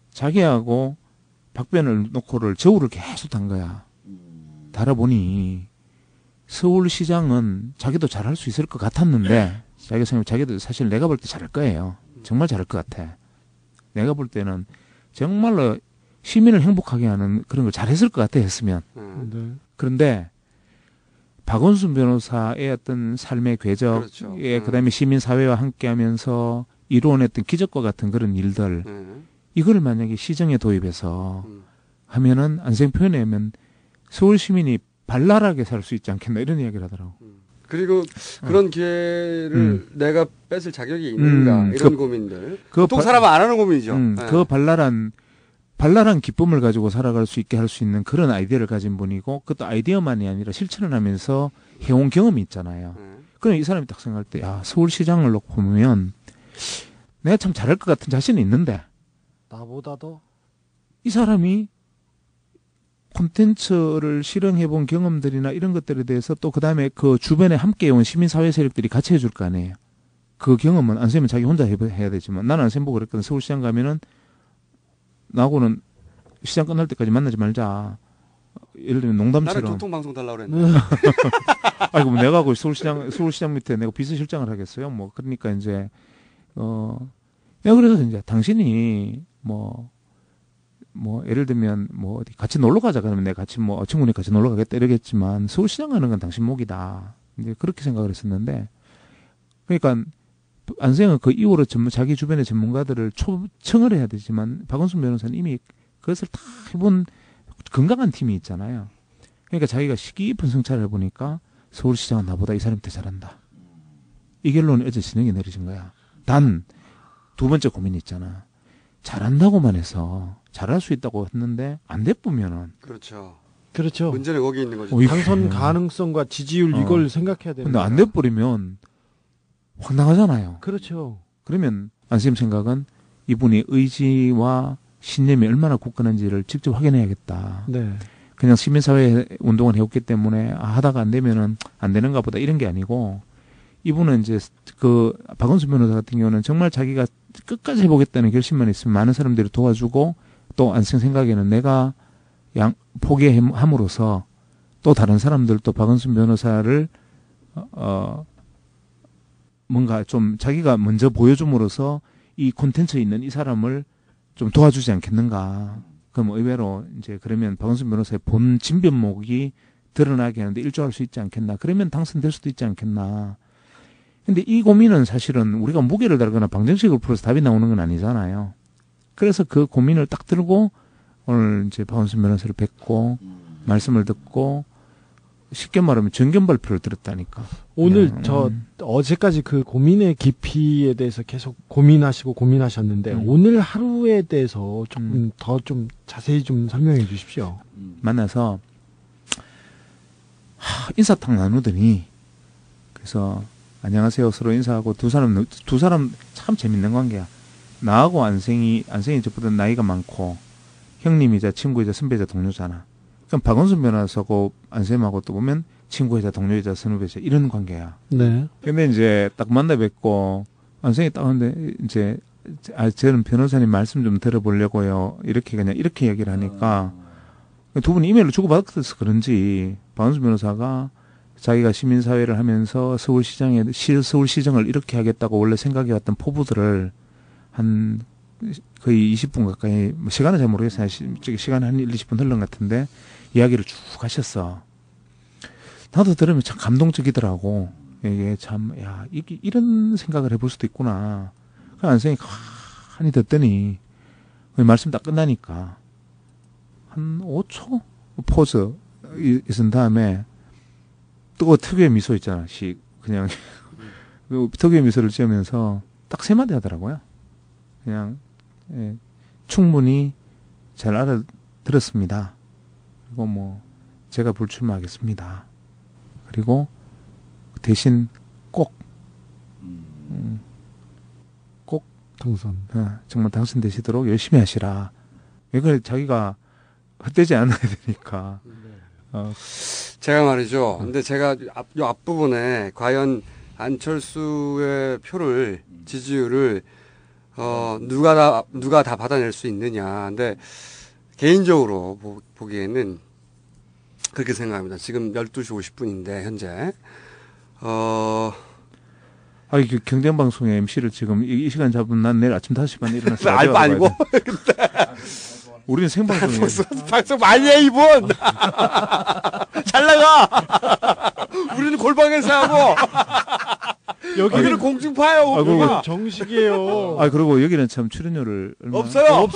자기하고 박변을 놓고를 저울을 계속 단 거야. 달아보니 서울시장은 자기도 잘할 수 있을 것 같았는데 자기가 생각하면 자기도 사실 내가 볼 때 잘할 거예요. 정말 잘할 것 같아. 내가 볼 때는 정말로 시민을 행복하게 하는 그런 걸 잘했을 것 같아 했으면. 네. 그런데 박원순 변호사의 어떤 삶의 궤적, 그렇죠. 그다음에 시민사회와 함께하면서 이루어냈던 기적과 같은 그런 일들, 이걸 만약에 시정에 도입해서 하면은 안생 표현에 하면 서울 시민이 발랄하게 살 수 있지 않겠나 이런 이야기를 하더라고. 그리고 그런 기회를 내가 뺏을 자격이 있는가 이런 고민들. 보통 사람은 안 하는 고민이죠. 그 발랄한 기쁨을 가지고 살아갈 수 있게 할 수 있는 그런 아이디어를 가진 분이고 그것도 아이디어만이 아니라 실천을 하면서 해온 경험이 있잖아요. 그럼 이 사람이 딱 생각할 때 야 서울시장을 놓고 보면 내가 참 잘할 것 같은 자신이 있는데 나보다도 이 사람이 콘텐츠를 실행해본 경험들이나 이런 것들에 대해서 또 그다음에 그 주변에 함께해온 시민사회 세력들이 같이 해줄 거 아니에요. 그 경험은 안쌤은 자기 혼자 해야 되지만 나는 안쌤 보고 그랬거든. 서울시장 가면은 나하고는 시장 끝날 때까지 만나지 말자. 예를 들면 농담처럼. 나는 교통방송 달라고 그랬는데. 아이고, 뭐 내가 그 서울시장 밑에 내가 비서실장을 하겠어요. 뭐, 그러니까 이제, 내가 그래서 이제 당신이 예를 들면 어디 같이 놀러 가자 그러면 내가 같이 친구네 같이 놀러 가겠다 이러겠지만 서울시장 가는 건 당신 몫이다. 이제 그렇게 생각을 했었는데, 그러니까 안생은 그 이후로 자기 주변의 전문가들을 초청을 해야 되지만 박원순 변호사는 이미 그것을 다 해본 건강한 팀이 있잖아요. 그러니까 자기가 깊은 성찰을 해보니까 서울시장은 나보다 이 사람이 더 잘한다. 이 결론이 어제 진행이 내려진 거야. 단 두 번째 고민이 있잖아. 잘한다고만 해서 잘할 수 있다고 했는데 안 돼보면은 그렇죠. 문제는 거기 있는 거죠. 당선 가능성과 지지율 이걸 생각해야 되는. 근데 안 돼버리면 황당하잖아요. 그렇죠. 그러면 안쌤 생각은 이분이 의지와 신념이 얼마나 굳건한지를 직접 확인해야겠다. 네. 그냥 시민사회 운동을 해왔기 때문에 하다가 안 되면은 안 되는가 보다 이런 게 아니고 이분은 이제 그 박원순 변호사 같은 경우는 정말 자기가 끝까지 해보겠다는 결심만 있으면 많은 사람들이 도와주고 또 안쌤 생각에는 내가 포기함으로써 또 다른 사람들도 박원순 변호사를 뭔가 좀 자기가 먼저 보여줌으로써 이 콘텐츠에 있는 이 사람을 좀 도와주지 않겠는가. 그럼 의외로 이제 그러면 박원순 변호사의 본 진면목이 드러나게 하는데 일조할 수 있지 않겠나. 그러면 당선될 수도 있지 않겠나. 근데 이 고민은 사실은 우리가 무게를 다루거나 방정식을 풀어서 답이 나오는 건 아니잖아요. 그래서 그 고민을 딱 들고 오늘 이제 박원순 변호사를 뵙고 말씀을 듣고 쉽게 말하면 정견 발표를 들었다니까. 오늘 어제까지 그 고민의 깊이에 대해서 계속 고민하셨는데 오늘 하루에 대해서 조금 더 좀 자세히 좀 설명해 주십시오. 만나서 인사탕 나누더니 그래서 안녕하세요 서로 인사하고 두 사람 참 재밌는 관계야. 나하고 안생이 저보다 나이가 많고 형님이자 친구이자 선배이자 동료잖아. 그럼 박원순 변호사하고 안쌤하고 또 보면 친구이자 동료이자 선후배이자 이런 관계야. 네. 근데 이제 딱 만나 뵙고 안생이 딱 하는데 이제 저는 변호사님 말씀 좀 들어보려고요. 이렇게 얘기를 하니까 두 분이 이메일로 주고받았서 그런지 박원순 변호사가 자기가 시민사회를 하면서 서울시정을 이렇게 하겠다고 원래 생각해왔던 포부들을 한 거의 20분 가까이, 시간은 잘 모르겠어요. 시간 한 1, 20분 흘른 것 같은데, 이야기를 쭉 하셨어. 나도 들으면 참 감동적이더라고. 이게 참, 이런 생각을 해볼 수도 있구나. 그 안생이 가만히 듣더니, 말씀 다 끝나니까, 한 5초? 포즈 있은 다음에, 또 특유의 미소 있잖아. 그냥 특유의 미소를 지으면서 딱 세 마디 하더라고요. 그냥 충분히 잘 알아들었습니다. 그리고 제가 불출마하겠습니다. 그리고 대신 꼭 당선. 정말 당선되시도록 열심히 하시라. 이걸 자기가 헛되지 않아야 되니까. 제가 말이죠. 근데 제가 이 앞부분에 과연 안철수의 표를, 지지율을, 누가 다 받아낼 수 있느냐. 근데 개인적으로 보기에는 그렇게 생각합니다. 지금 12시 50분인데, 현재. 그 경쟁방송의 MC를 지금 이 시간 잡으면 난 내일 아침 5시 반에 일어나서. 알바 아니고. 우리는 생방송이에요. 방송 많이 해, 이분! 잘 나가! 우리는 골방에서 하고! 여기는 공중파예요, 오빠. 정식이에요. 그리고 여기는 참 출연료를 없어요.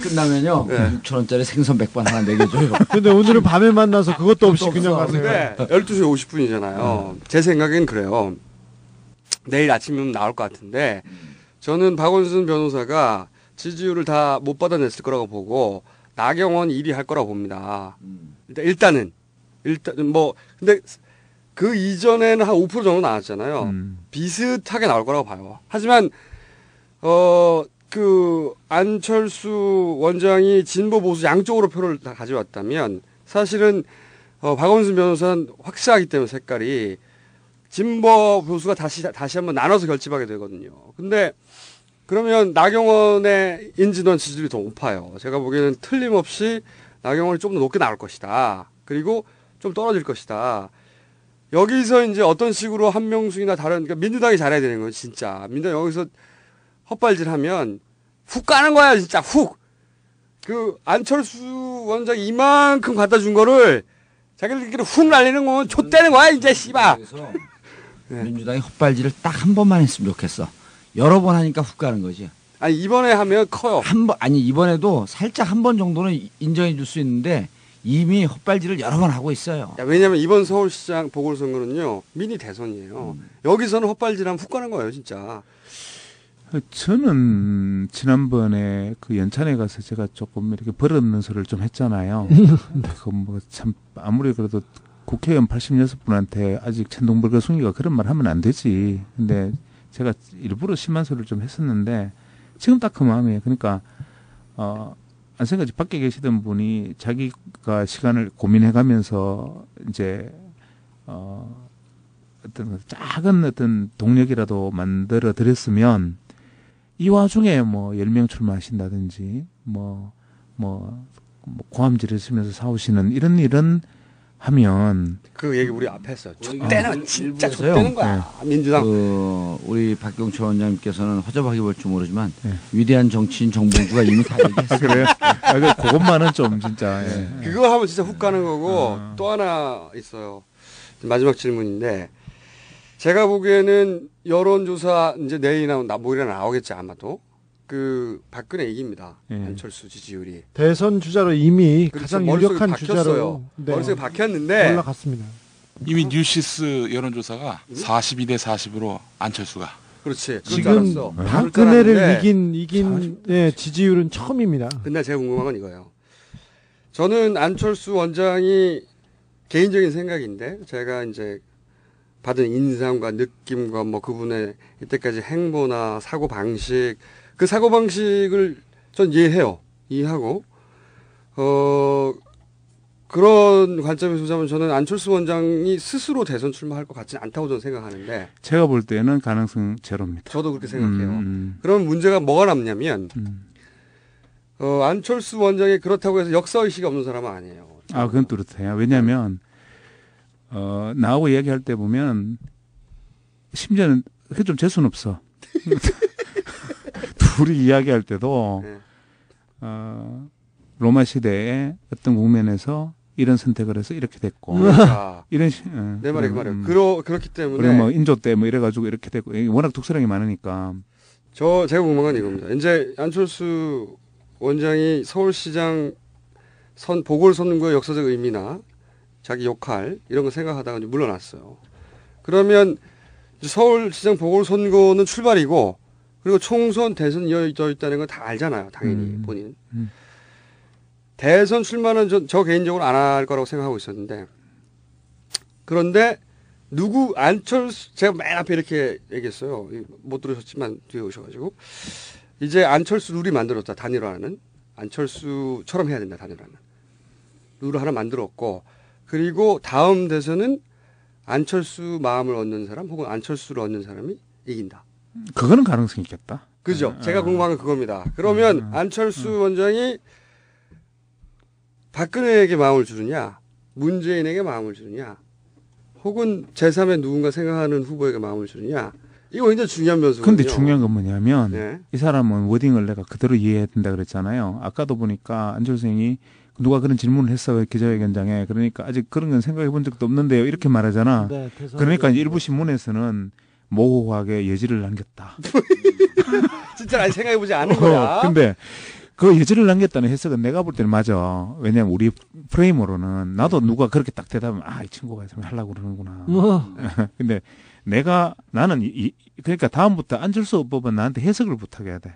끝나면요. 6,000원짜리 생선 100반 하나 먹여줘요. 근데 오늘은 밤에 만나서 그것도 없이 그냥 가세요. 네, 12시 50분이잖아요. 제 생각엔 그래요. 내일 아침이면 나올 것 같은데, 저는 박원순 변호사가 지지율을 다 못 받아냈을 거라고 보고, 나경원 1위 할 거라고 봅니다. 일단 근데 그 이전에는 한 5% 정도 나왔잖아요. 비슷하게 나올 거라고 봐요. 하지만, 그 안철수 원장이 진보 보수 양쪽으로 표를 다 가져왔다면 사실은 박원순 변호사는 확실하기 때문에 색깔이 진보 보수가 다시 한번 나눠서 결집하게 되거든요. 근데 그러면 나경원의 인지도는 지지율이 더 높아요. 제가 보기에는 틀림없이 나경원이 좀 더 높게 나올 것이다. 그리고 좀 떨어질 것이다. 여기서 이제 어떤 식으로 한명숙이나 다른, 그러니까 민주당이 잘해야 되는 거예요, 진짜. 민주당 여기서 헛발질하면 훅 가는 거야, 진짜 훅. 그 안철수 원장이 이만큼 갖다 준 거를 자기들끼리 훅 날리는 거면 좆되는 거야, 이제 씨발. 네. 민주당이 헛발질을 딱 한 번만 했으면 좋겠어. 여러 번 하니까 훅 가는 거지. 아니 이번에 하면 커요. 아니 이번에도 살짝 한 번 정도는 인정해 줄 수 있는데 이미 헛발질을 여러 번 하고 있어요. 야, 왜냐면 이번 서울시장 보궐선거는요 미니 대선이에요. 여기서는 헛발질하면 훅 가는 거예요, 진짜. 저는 지난번에 그 연찬에 가서 제가 조금 이렇게 버릇없는 소리를 좀 했잖아요. 그 뭐 참 아무리 그래도 국회의원 86분한테 아직 천둥벌거 숭이가 그런 말 하면 안 되지. 근데 제가 일부러 심한 소리를 좀 했었는데 지금 딱 그 마음이에요. 그러니까 안생각지 밖에 계시던 분이 자기가 시간을 고민해가면서 이제 어떤 작은 어떤 동력이라도 만들어 드렸으면 이 와중에 뭐 10명 출마하신다든지 뭐 고함 지르시면서 싸우시는 이런 일은 하면 그 얘기 우리 앞에 했어요. 족대는 진짜 족대는 거야. 네. 민주당. 우리 박경철 원장님께서는 허접하게 볼지 모르지만 위대한 정치인 정봉주가 이미 다 얘기했어요. 그래요? 그것만은 좀 진짜. 예. 그거 하면 진짜 훅 가는 거고 또 하나 있어요. 마지막 질문인데 제가 보기에는 여론조사 이제 내일이나 모레나 나오겠지 아마도. 그 박근혜 이깁니다. 안철수 지지율이. 대선 주자로 이미 그렇죠. 가장 유력한 주자로 머릿속에 박혔는데 올라갔습니다. 이미 뉴시스 여론조사가 42대 40으로 안철수가. 그렇지. 지금 박근혜를 이긴 지지율은 처음입니다. 근데 제가 궁금한 건 이거예요. 저는 안철수 원장이 개인적인 생각인데 제가 이제 받은 인상과 느낌과 뭐 그분의 이때까지 행보나 사고 방식 그 사고방식을 전 이해하고, 그런 관점에서 보자면 저는 안철수 원장이 스스로 대선 출마할 것 같지는 않다고 저는 생각하는데. 제가 볼 때는 가능성 제로입니다. 저도 그렇게 생각해요. 그럼 문제가 뭐가 남냐면, 안철수 원장이 그렇다고 해서 역사의식이 없는 사람은 아니에요. 그건 뚜렷해요. 왜냐면, 나하고 이야기할 때 보면, 심지어는, 그게 좀 재수는 없어. 둘이 이야기할 때도 로마 시대의 어떤 국면에서 이런 선택을 해서 이렇게 됐고 이런 내 말이 그 말이에요. 그렇기 때문에 우리가 뭐 인조 때 뭐 이래가지고 이렇게 됐고 워낙 독설형이 많으니까 제가 궁금한 건 이겁니다. 이제 안철수 원장이 서울시장 보궐선거의 역사적 의미나 자기 역할 이런 거 생각하다가 이제 물러났어요. 그러면 이제 서울시장 보궐선거는 출발이고. 그리고 총선, 대선 이어져 있다는 건 다 알잖아요. 당연히 본인. 대선 출마는 저 개인적으로 안 할 거라고 생각하고 있었는데 그런데 안철수 제가 맨 앞에 이렇게 얘기했어요. 못 들으셨지만 뒤에 오셔가지고 이제 안철수 룰이 만들었다. 단일화는. 안철수처럼 해야 된다. 단일화는. 룰을 하나 만들었고 그리고 다음 대선은 안철수 마음을 얻는 사람 혹은 안철수를 얻는 사람이 이긴다. 그거는 가능성이 있겠다. 그죠. 제가 궁금한 건 그겁니다. 그러면 안철수 원장이 박근혜에게 마음을 주느냐, 문재인에게 마음을 주느냐, 혹은 제3의 누군가 생각하는 후보에게 마음을 주느냐, 이거 굉장히 중요한 변수거든요. 그런데 중요한 건 뭐냐면 이 사람은 워딩을 내가 그대로 이해해야 된다 그랬잖아요. 아까도 보니까 안철수 형이 누가 그런 질문을 했어 기자회견장에. 그러니까 아직 그런 건 생각해 본 적도 없는데요. 이렇게 말하잖아. 네, 그러니까 일부 신문에서는 모호하게 예지를 남겼다. 진짜 아니 생각해보지 않은 거야. 근데 그 예지를 남겼다는 해석은 내가 볼 때는 맞아. 왜냐면 우리 프레임으로는 나도 누가 그렇게 딱 대답하면 이 친구가 좀 하려고 그러는구나. 근데 나는 그러니까 다음부터 안철수 법은 나한테 해석을 부탁해야 돼.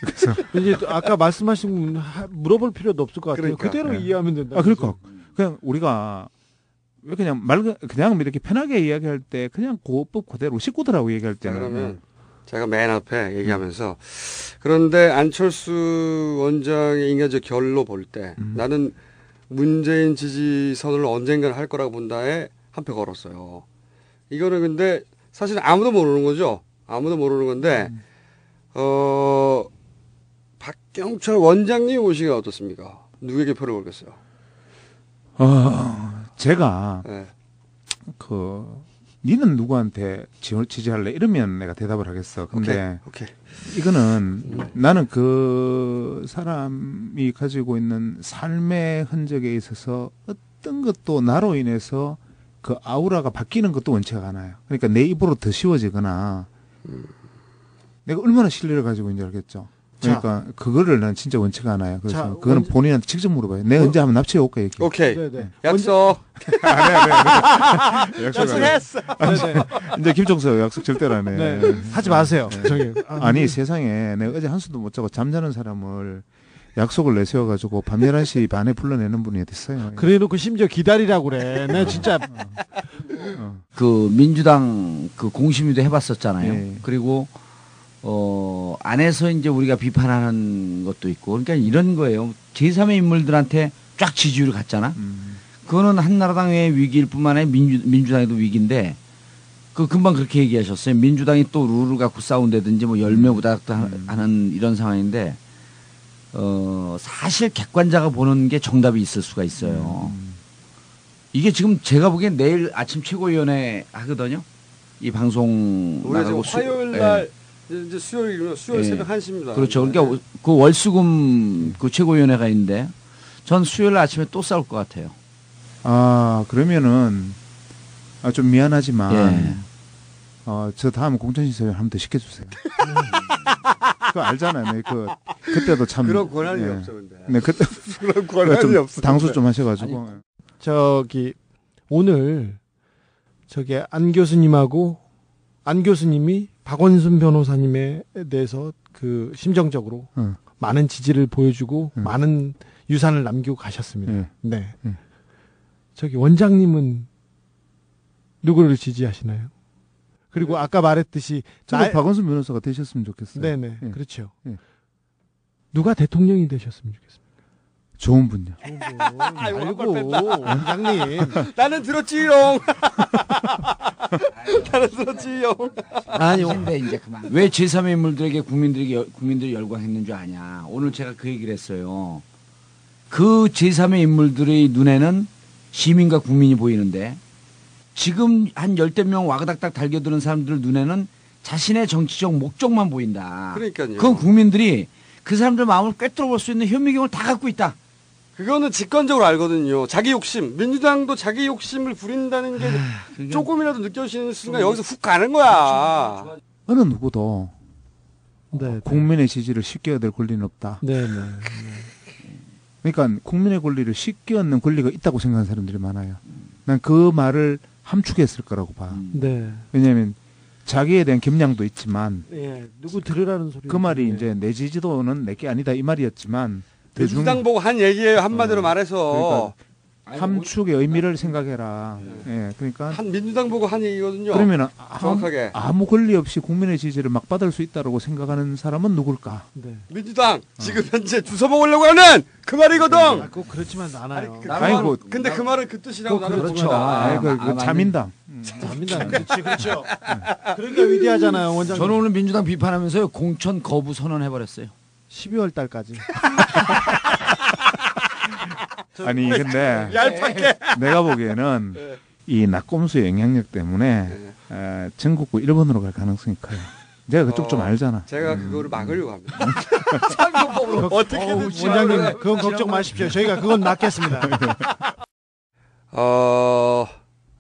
그래서 이제 아까 말씀하신 물어볼 필요도 없을 것 같아요. 그러니까. 그대로 이해하면 된다. 그러니까 그냥 우리가 왜 그냥 이렇게 편하게 이야기할 때 그냥 고법 그대로 식구들하고 얘기할 때는 그러면 제가 맨 앞에 얘기하면서. 그런데 안철수 원장의 인간적 결로 볼 때 나는 문재인 지지선을 언젠가는 할 거라고 본다에 한 표 걸었어요. 이거는 근데 사실 아무도 모르는 거죠. 아무도 모르는 건데, 박경철 원장님 오시기가 어떻습니까? 누구에게 표를 걸겠어요? 제가, 네. 니는 누구한테 지지할래? 이러면 내가 대답을 하겠어. 근데, 오케이. 이거는 나는 그 사람이 가지고 있는 삶의 흔적에 있어서 어떤 것도 나로 인해서 그 아우라가 바뀌는 것도 원치가 않아요. 그러니까 내 입으로 더 씌워지거나 내가 얼마나 신뢰를 가지고 있는지 알겠죠. 그러니까 그거를 난 진짜 원치가 않아요. 그래서 그거는 본인한테 직접 물어봐요. 내가 언제 한번 납치해 올까 얘기. 오케이. 네네. 약속. 네. 약속했어. 이제 김종서 약속 절대로 안 해. 네. 하지 마세요. 저기. 아니 세상에 내가 어제 한숨도 못 자고 잠자는 사람을 약속을 내세워가지고 밤 11시 반에 불러내는 분이 어딨어요. 그래놓고 심지어 기다리라고 그래. 내 진짜. 그 민주당 그 공심위도 해봤었잖아요. 네. 그리고 안에서 이제 우리가 비판하는 것도 있고, 그러니까 이런 거예요. 제3의 인물들한테 쫙 지지율을 갔잖아. 그거는 한나라당의 위기일 뿐만 아니라 민주당에도 위기인데, 그 금방 그렇게 얘기하셨어요. 민주당이 또 룰을 갖고 싸운다든지 뭐 열매우다닥 하는 이런 상황인데, 사실 객관자가 보는 게 정답이 있을 수가 있어요. 이게 지금 제가 보기엔 내일 아침 최고위원회 하거든요. 이 방송 우리가 나가고 지금 화요일 날 이제 수요일 새벽 1시입니다. 그렇죠. 그러니까 그 월수금 그 최고위원회가 있는데 전 수요일 아침에 또 싸울 것 같아요. 그러면은 좀 미안하지만 예. 저 다음 공천시설 한번 더 시켜주세요. 그거 알잖아요. 네, 그때도 참 그런 권한이 없어 근데. 네, 그때 그런 권한이 없어. 당수 좀 하셔가지고. 저기 오늘 저기 안 교수님이 박원순 변호사님에 대해서 그 심정적으로 많은 지지를 보여주고 많은 유산을 남기고 가셨습니다. 네. 저기 원장님은 누구를 지지하시나요? 그리고 아까 말했듯이 저도 박원순 변호사가 되셨으면 좋겠어요. 네네. 그렇죠. 누가 대통령이 되셨으면 좋겠습니다. 좋은 분요. 알고 원장님. 나는 들었지롱. 나는 들었지요. 아니 근데 이제 그만. 왜 제3의 인물들에게 국민들이 열광했는 줄 아냐. 오늘 제가 그 얘기를 했어요. 그 제3의 인물들의 눈에는 시민과 국민이 보이는데 지금 한 10명 와그닥닥 달겨드는 사람들 눈에는 자신의 정치적 목적만 보인다. 그러니까요. 그건 국민들이 그 사람들 마음을 꿰뚫어볼 수 있는 현미경을 다 갖고 있다. 그거는 직관적으로 알거든요. 자기 욕심. 민주당도 자기 욕심을 부린다는 게 조금이라도 느껴지는 순간 여기서 훅 가는 거야. 어느 누구도 네, 국민의 지지를 쉽게 얻을 권리는 없다. 네. 그러니까 국민의 권리를 쉽게 얻는 권리가 있다고 생각하는 사람들이 많아요. 난 그 말을 함축했을 거라고 봐. 네. 왜냐하면 자기에 대한 겸양도 있지만 누구 들으라는 소리. 그 말이 이제 내 지지도는 내게 아니다 이 말이었지만 민주당 보고 한 얘기예요. 한마디로 말해서. 그러니까 함축의 의미를 생각해라. 그러니까 한 민주당 보고 한 얘기거든요. 그러면 정확하게 아무 권리 없이 국민의 지지를 막 받을 수 있다고 생각하는 사람은 누굴까? 네. 민주당 지금 현재 주워 먹으려고 하는 그 말이거든. 꼭 그렇지만 않아요. 근데 그 말은 그 뜻이라고 나는 그렇죠. 자민당. 자민당. 그렇죠. 그러니까 위대하잖아요, 원장님. 저는 오늘 민주당 비판하면서요 공천 거부 선언해버렸어요. 12월 달까지. 아니 근데 내가 보기에는 이 낙곰수의 영향력 때문에 전국구 1번으로 갈 가능성이 커요. 제가 그쪽 좀 알잖아. 제가 그거를 막으려고 합니다. 참고법으로 어떻게든 원장님 그건 걱정 마십시오. 저희가 그건 막겠습니다.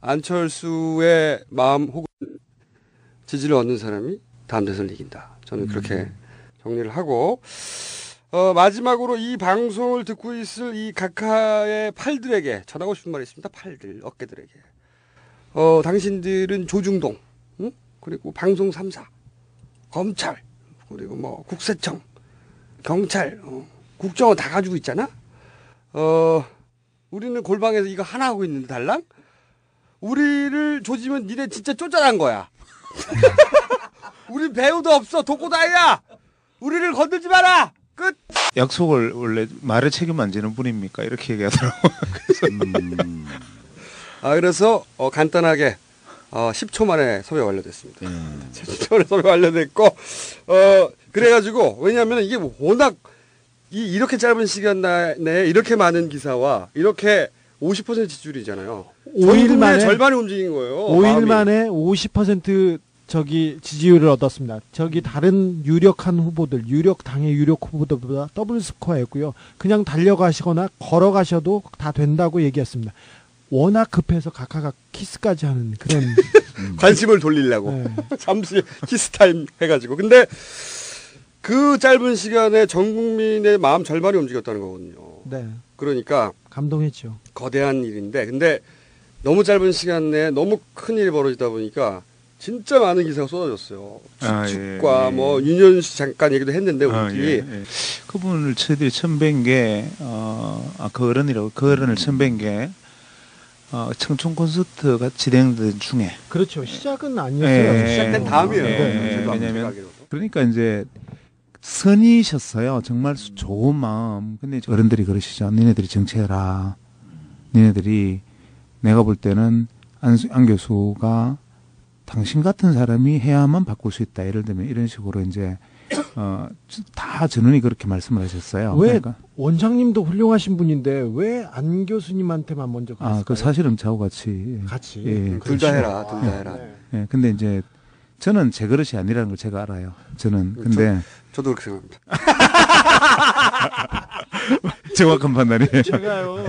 안철수의 마음 혹은 지지를 얻는 사람이 다음 대선을 이긴다. 저는 그렇게 정리를 하고 마지막으로 이 방송을 듣고 있을 이 각하의 팔들에게 전하고 싶은 말이 있습니다. 팔들, 어깨들에게. 당신들은 조중동, 응? 그리고 방송 3사, 검찰, 그리고 뭐 국세청, 경찰, 국정원 다 가지고 있잖아. 우리는 골방에서 이거 하나 하고 있는데 달랑? 우리를 조지면 니네 진짜 쪼잔한 거야. 우리 배우도 없어. 독고다이야. 우리를 건들지 마라. 끝. 약속을 원래 말에 책임 안 지는 분입니까? 이렇게 얘기하더라고요. 그래서 간단하게 10초 만에 섭외 완료됐습니다. 10초 만에 섭외 완료됐고 그래가지고 왜냐하면 이게 워낙 이렇게 짧은 시간 내에 이렇게 많은 기사와 이렇게 50% 지지율이잖아요. 5일 만에 절반이 움직인 거예요. 5일 마음이. 만에 50% 지지율을 얻었습니다. 다른 유력한 후보들, 당의 유력 후보들보다 더블 스코어였고요. 그냥 달려가시거나 걸어가셔도 다 된다고 얘기했습니다. 워낙 급해서 각하가 키스까지 하는 그런 관심을 돌리려고 잠시 키스 타임 해가지고. 근데 그 짧은 시간에 전 국민의 마음 절반이 움직였다는 거거든요. 네. 그러니까 감동했죠. 거대한 일인데, 근데 너무 짧은 시간 내에 너무 큰 일이 벌어지다 보니까 진짜 많은 기사가 쏟아졌어요. 축과 뭐 윤현수 잠깐 얘기도 했는데 우리끼리 그분을 저희들이 처음 뵌 게 그 어른을 처음 뵌 게 청춘 콘서트가 진행된 중에. 그렇죠. 시작은 아니었어요. 시작된 다음이에요. 왜냐면 그러니까 이제 선이셨어요. 정말 좋은 마음. 근데 어른들이 그러시죠. 니네들이 정치해라. 니네들이 내가 볼 때는 안 교수가 당신 같은 사람이 해야만 바꿀 수 있다. 예를 들면 이런 식으로 이제 다 전원이 그렇게 말씀을 하셨어요. 왜 그러니까. 원장님도 훌륭하신 분인데 왜 안 교수님한테만 먼저 갔을까요? 그 사실은 저하고 같이. 둘 다 해라. 둘 다 해라. 예. 근데 이제 저는 제 그릇이 아니라는 걸 제가 알아요. 저는. 근데 저도 그렇게 생각합니다. 정확한 판단이에요. 제가요.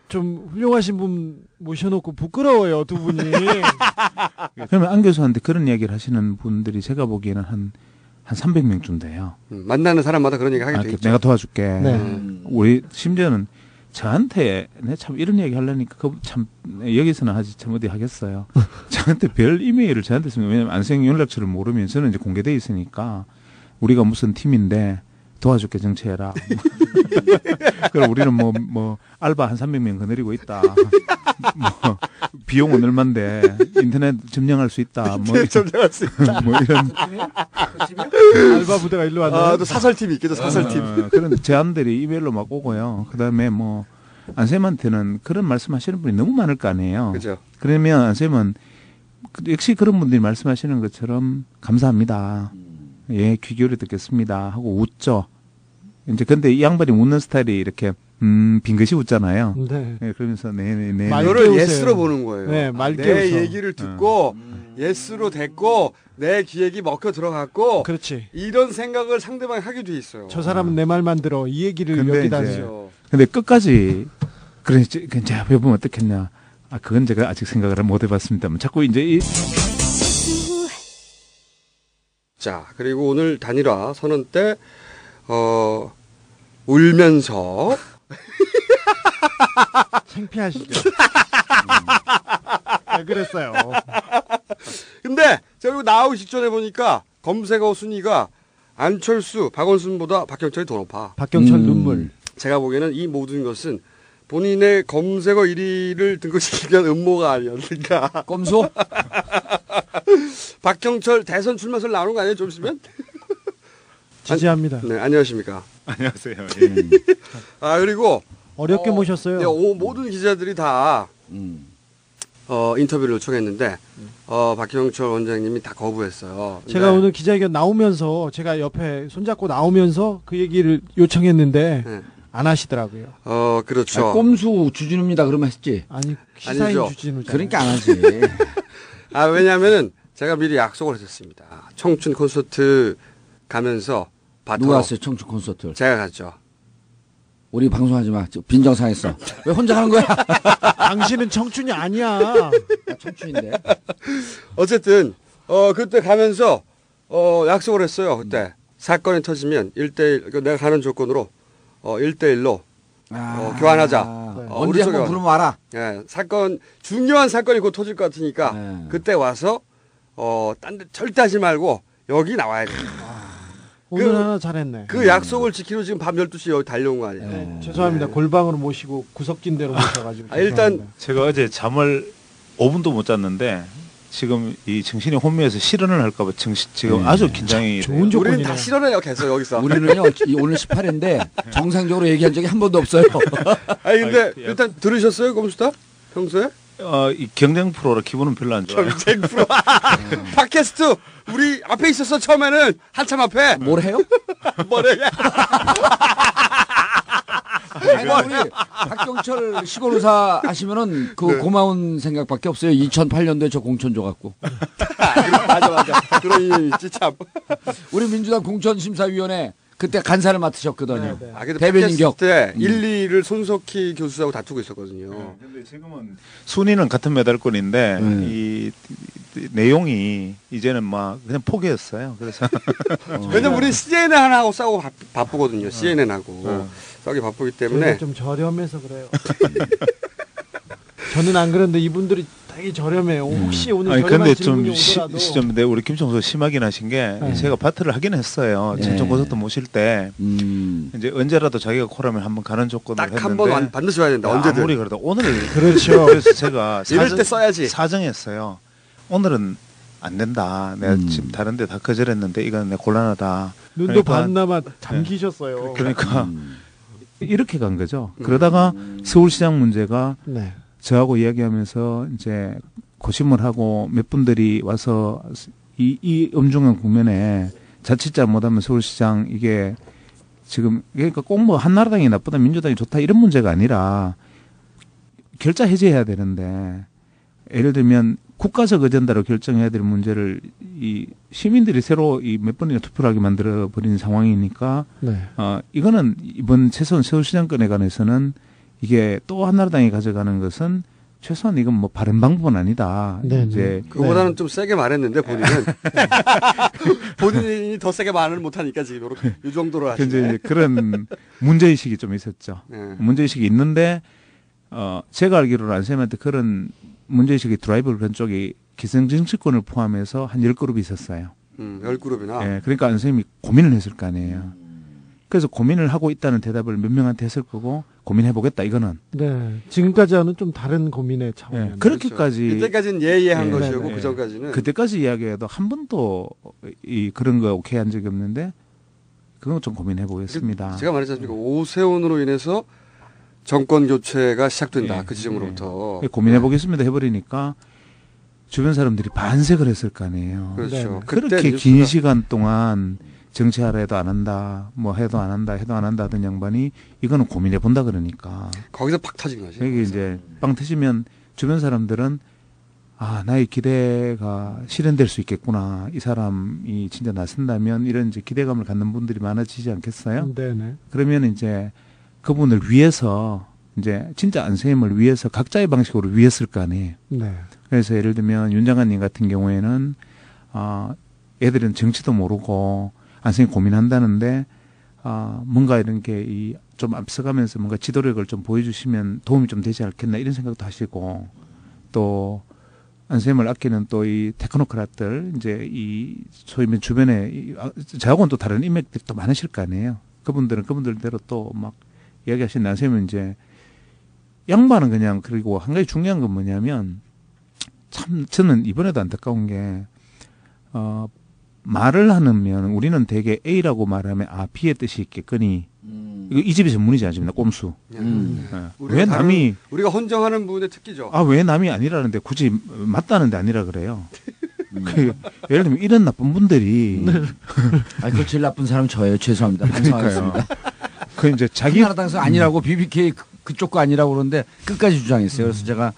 좀 훌륭하신 분 모셔놓고 부끄러워요, 두 분이. 그러면 안 교수한테 그런 얘기를 하시는 분들이 제가 보기에는 한 300명쯤 돼요. 만나는 사람마다 그런 얘기 하게 돼 있죠. 내가 도와줄게. 네. 우리 심지어는 저한테 참 이런 얘기 하려니까 참 여기서는 하지 참 어디 하겠어요. 저한테 별 이메일을 저한테 쓰면 왜냐면 안생 연락처를 모르면 저는 이제 공개돼 있으니까 우리가 무슨 팀인데 도와줄게 정치해라. 그럼 우리는 뭐 알바 한 300명 거느리고 있다. 뭐 비용은 얼만데 인터넷 점령할 수 있다. 뭐 점령할 수 있다. 뭐 이런 알바 부대가 일로 왔나요? 또 사설팀이 있겠죠. 사설팀. 그런 제안들이 이메일로 막 오고요. 그다음에 뭐 안쌤한테는 그런 말씀하시는 분이 너무 많을 거 아니에요. 그죠. 그러면 안쌤은 역시 그런 분들이 말씀하시는 것처럼 감사합니다. 예, 귀 기울여 듣겠습니다 하고 웃죠. 이제 근데 이 양반이 웃는 스타일이 이렇게 빙긋이 웃잖아요. 네. 예, 그러면서 네네네. 말을 예스로 보는 거예요. 네, 맑게 내 웃어. 얘기를 듣고 예스로 됐고 내 기획이 먹혀 들어갔고. 그렇지. 이런 생각을 상대방이 하게 돼 있어요. 저 사람은 내 말만 들어. 이 얘기를 여기다 하죠. 근데 끝까지 그래 제가 해보면 어떻겠냐. 그건 제가 아직 생각을 못 해봤습니다만 자꾸 이제 자, 그리고 오늘 단일화 선언 때 울면서 창피하시죠. 왜 그랬어요? 근데 제가 나오기 직전에 보니까 검색어 순위가 안철수, 박원순보다 박경철이 더 높아. 박경철 눈물. 제가 보기에는 이 모든 것은 본인의 검색어 1위를 등극시키기 위한 음모가 아니었는가. 꼼수? 박경철 대선 출마설 나오는 거 아니에요? 좀 있으면? 지지합니다. 네, 안녕하십니까. 안녕하세요. 그리고 어렵게 모셨어요. 네, 모든 기자들이 다 인터뷰를 요청했는데 박경철 원장님이 다 거부했어요. 제가 오늘 기자회견 나오면서 제가 옆에 손잡고 나오면서 그 얘기를 요청했는데 안 하시더라고요. 그렇죠. 꼼수 주진우입니다. 그러면 했지. 아니 시사인 주진우죠. 그러니까 안 하지. 왜냐하면은 제가 미리 약속을 했었습니다. 청춘 콘서트 가면서 누가 왔어요? 청춘 콘서트. 제가 갔죠. 우리 방송하지 마. 빈정상했어. 왜 혼자 하는 거야? 당신은 청춘이 아니야. 청춘인데. 어쨌든 그때 가면서 약속을 했어요. 그때 사건이 터지면 1대1 내가 가는 조건으로 1대1로 교환하자. 언제 한번 부르면 와라. 예, 중요한 사건이 곧 터질 것 같으니까 그때 와서 딴 데 절대 하지 말고 여기 나와야 됩니다. 오늘 하나 잘했네. 그 약속을 지키러 지금 밤 12시에 여기 달려온 거 아니에요? 네, 죄송합니다. 골방으로 모시고 구석진 대로 모셔가지고. 일단 제가 어제 잠을 5분도 못 잤는데 지금 이 정신이 혼미해서 실언을 할까봐 지금 아주 긴장이 좋은 돼요. 우리는 다 실언해요, 계속 여기서. 우리는요, 오늘 18회인데 정상적으로 얘기한 적이 한 번도 없어요. 아니, 근데 일단 들으셨어요, 검수다? 평소에? 이 경쟁 프로라 기분은 별로 안 좋아요. 경쟁 프로. 팟캐스트 우리 앞에 있었어 처음에는 한참 앞에. 뭘 해요? 뭘 해? 아니, 우리 박경철 시골의사 하시면은 그 고마운 생각밖에 없어요. 2008년도에 저 공천 줘갖고. 맞아. 그런 인연이 있지 참. 우리 민주당 공천심사위원회 그때 간사를 맡으셨거든요. 아, 근데 대변인 격. 때 1, 2를 손석희 교수하고 다투고 있었거든요. 근데 지금은 순위는 같은 메달권인데 이 내용이 이제는 막 그냥 포기했어요. 그래서 왜냐면 우리 CNN 하나하고 싸우고 바쁘거든요. CNN하고 싸우기 바쁘기 때문에 좀 저렴해서 그래요. 저는 안 그런데 이분들이 되게 저렴해요. 혹시 오늘 저렴한 질문이 오더라도. 근데 우리 김총수 심하긴 하신 게 제가 바트를 하긴 했어요. 전청 고속도 모실 때 이제 언제라도 자기가 코라면 한번 가는 조건으로 했는데 딱 한 번 반드시 와야 된다. 언제든. 아무리 그래도 오늘 그렇죠. 그래서 제가 이럴 때 써야지. 사정했어요. 오늘은 안 된다. 내가 지금 다른 데 다 거절했는데 이건 내가 곤란하다. 눈도 반나마 잠기셨어요. 그러니까 이렇게 간 거죠. 그러다가 서울시장 문제가 저하고 이야기하면서 이제 고심을 하고 몇 분들이 와서 이 엄중한 국면에 자칫 잘못하면 서울시장 이게 지금 그러니까 꼭 뭐 한나라당이 나쁘다 민주당이 좋다 이런 문제가 아니라 결자 해제해야 되는데 예를 들면 국가적 어젠다로 결정해야 될 문제를 이 시민들이 새로 이 몇 번이나 투표를 하게 만들어 버린 상황이니까 이거는 이번 최소한 서울시장권에 관해서는 이게 또 한나라당이 가져가는 것은 최소한 이건 뭐 바른 방법은 아니다. 이제 그거보다는 좀 세게 말했는데 본인은 본인이 더 세게 말을 못하니까 지금 이 정도로 하시네. 이제 그런 문제의식이 좀 있었죠. 문제의식이 있는데 제가 알기로는 안쌤한테 그런 문제의식이 드라이브 그런 쪽이 기성정치권을 포함해서 한 10그룹이 있었어요. 10그룹이나? 네, 그러니까 안쌤이 고민을 했을 거 아니에요. 그래서 고민을 하고 있다는 대답을 몇 명한테 했을 거고 고민해보겠다 이거는. 네, 지금까지와는 좀 다른 고민의 차원. 네, 그렇게까지. 그렇죠. 그때까지는 예한 것이고 그 전까지는. 그때까지 이야기해도 한 번도 그런 거 오케이 한 적이 없는데 그건 좀 고민해보겠습니다. 제가 말했지 않습니까? 오세훈으로 인해서 정권 교체가 시작된다. 그 지점으로부터. 고민해보겠습니다 해버리니까 주변 사람들이 반색을 했을 거 아니에요. 그렇죠. 그렇게 긴 시간 동안 정치하라 해도 안 한다, 뭐 해도 안 한다 하던 양반이 이거는 고민해 본다 그러니까. 거기서 팍 터진 거지. 여기 이제 빵 터지면 주변 사람들은 나의 기대가 실현될 수 있겠구나. 이 사람이 진짜 나선다면 이런 이제 기대감을 갖는 분들이 많아지지 않겠어요? 네네. 그러면 이제 그분을 위해서 이제 진짜 안쌤을 위해서 각자의 방식으로 위했을 거 아니에요. 네. 그래서 예를 들면 윤 장관님 같은 경우에는 애들은 정치도 모르고 안쌤이 고민한다는데 뭔가 이런 게 좀 앞서가면서 뭔가 지도력을 좀 보여주시면 도움이 좀 되지 않겠나 이런 생각도 하시고 또 안쌤을 아끼는 또 이 테크노크рат들 이제 이 소위 말 주변에 저하고는 또 다른 인맥들이 또 많으실 거 아니에요. 그분들은 그분들대로 또 막 이야기하신 안쌤은 이제 양반은 그냥 그리고 한 가지 중요한 건 뭐냐면 참 저는 이번에도 안타까운 게 말을 하면 우리는 대개 A라고 말하면 B의 뜻이 있겠거니 이거 이 집이 전문이지 않습니까? 꼼수. 왜 남이 우리가 헌정하는 부분의 특기죠. 왜 남이 아니라는데 굳이 맞다는데 아니라 그래요. 예를 들면 이런 나쁜 분들이 그 제일 나쁜 사람은 저예요. 죄송합니다. 반성하겠습니다. 그 이제 자기 한나라당에서 아니라고 BBK 그쪽 거 아니라고 그러는데 끝까지 주장했어요. 그래서 제가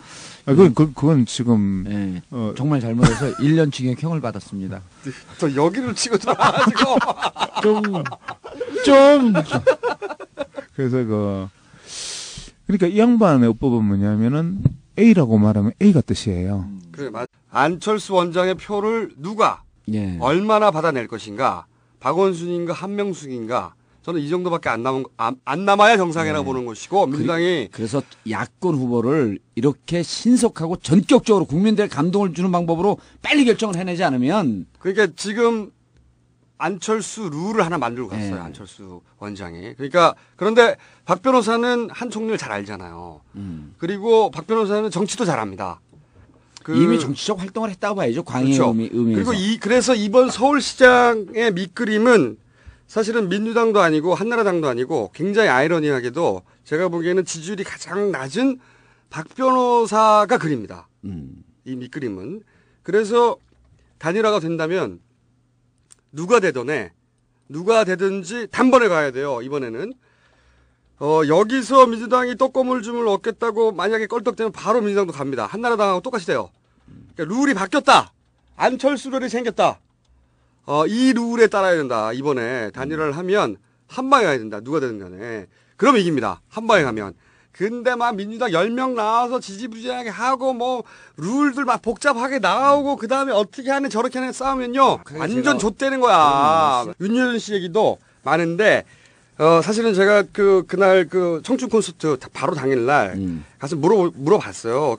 그건 지금 정말 잘못해서 1년 징역형을 받았습니다. 또 여기를 치고 들어와가지고 좀 그래서 그러니까 이 양반의 어법은 뭐냐면은 A라고 말하면 A가 뜻이에요. 그래 맞. 안철수 원장의 표를 누가 얼마나 받아낼 것인가? 박원순인가 한명숙인가? 저는 이 정도밖에 안 남아야 정상이라고 보는 것이고 민주당이 그래서 야권 후보를 이렇게 신속하고 전격적으로 국민들의 감동을 주는 방법으로 빨리 결정을 해내지 않으면 그러니까 지금 안철수 룰을 하나 만들고 갔어요. 안철수 원장이. 그러니까 그런데 박 변호사는 한 총리를 잘 알잖아요. 그리고 박 변호사는 정치도 잘합니다. 이미 정치적 활동을 했다고 봐야죠. 광의 그렇죠. 의미에서. 그리고 그래서 이번 서울시장의 밑그림은 사실은 민주당도 아니고 한나라당도 아니고 굉장히 아이러니하게도 제가 보기에는 지지율이 가장 낮은 박 변호사가 그립니다. 이 밑그림은. 그래서 단일화가 된다면 누가 되든지 단번에 가야 돼요. 이번에는. 여기서 민주당이 떡고물줌을 얻겠다고 만약에 껄떡대면 바로 민주당도 갑니다. 한나라당하고 똑같이 돼요. 그러니까 룰이 바뀌었다. 안철수 룰이 생겼다. 이 룰에 따라야 된다. 이번에 단일화를 하면 한 방에 가야 된다. 누가 되든 간에. 그럼 이깁니다. 한 방에 가면. 근데 막 민주당 10명 나와서 지지부진하게 하고 뭐 룰들 막 복잡하게 나오고 그다음에 어떻게 하는 저렇게 하는 싸우면요. 완전 좆되는 거야. 윤여준 씨 얘기도 많은데 사실은 제가 그날 청춘 콘서트 바로 당일날 가서 물어봤어요.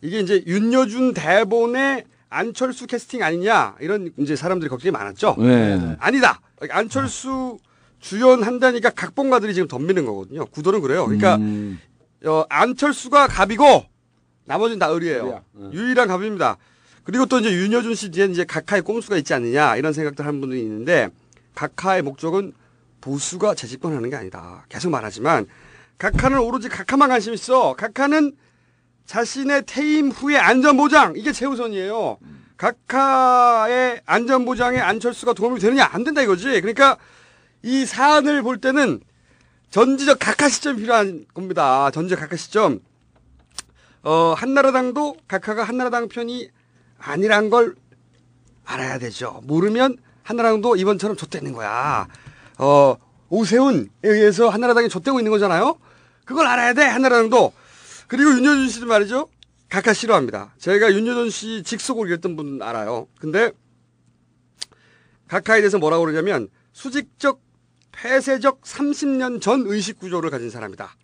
이게 이제 윤여준 대본에 안철수 캐스팅 아니냐 이런 이제 사람들이 걱정이 많았죠. 네. 아니다. 안철수 주연한다니까 각본가들이 지금 덤비는 거거든요. 구도는 그래요. 그러니까 안철수가 갑이고 나머지는 다 을이에요. 유일한 갑입니다. 그리고 또 이제 윤여준 씨 뒤에는 이제 각하의 꼼수가 있지 않느냐 이런 생각들 하는 분들이 있는데 각하의 목적은 보수가 재집권하는 게 아니다. 계속 말하지만 각하는 오로지 각하만 관심 있어. 각하는 자신의 퇴임 후의 안전보장 이게 최우선이에요. 각하의 안전보장에 안철수가 도움이 되느냐 안 된다 이거지. 그러니까 이 사안을 볼 때는 전지적 각하 시점이 필요한 겁니다. 전지적 각하 시점. 한나라당도 각하가 한나라당 편이 아니란 걸 알아야 되죠. 모르면 한나라당도 이번처럼 좆되는 거야. 오세훈에 의해서 한나라당이 좆되고 있는 거잖아요. 그걸 알아야 돼 한나라당도. 그리고 윤여준 씨도 말이죠. 각하 싫어합니다. 제가 윤여준 씨 직속을 읽었던 분 알아요. 근데 각하에 대해서 뭐라고 그러냐면 수직적 폐쇄적 30년 전 의식 구조를 가진 사람이다.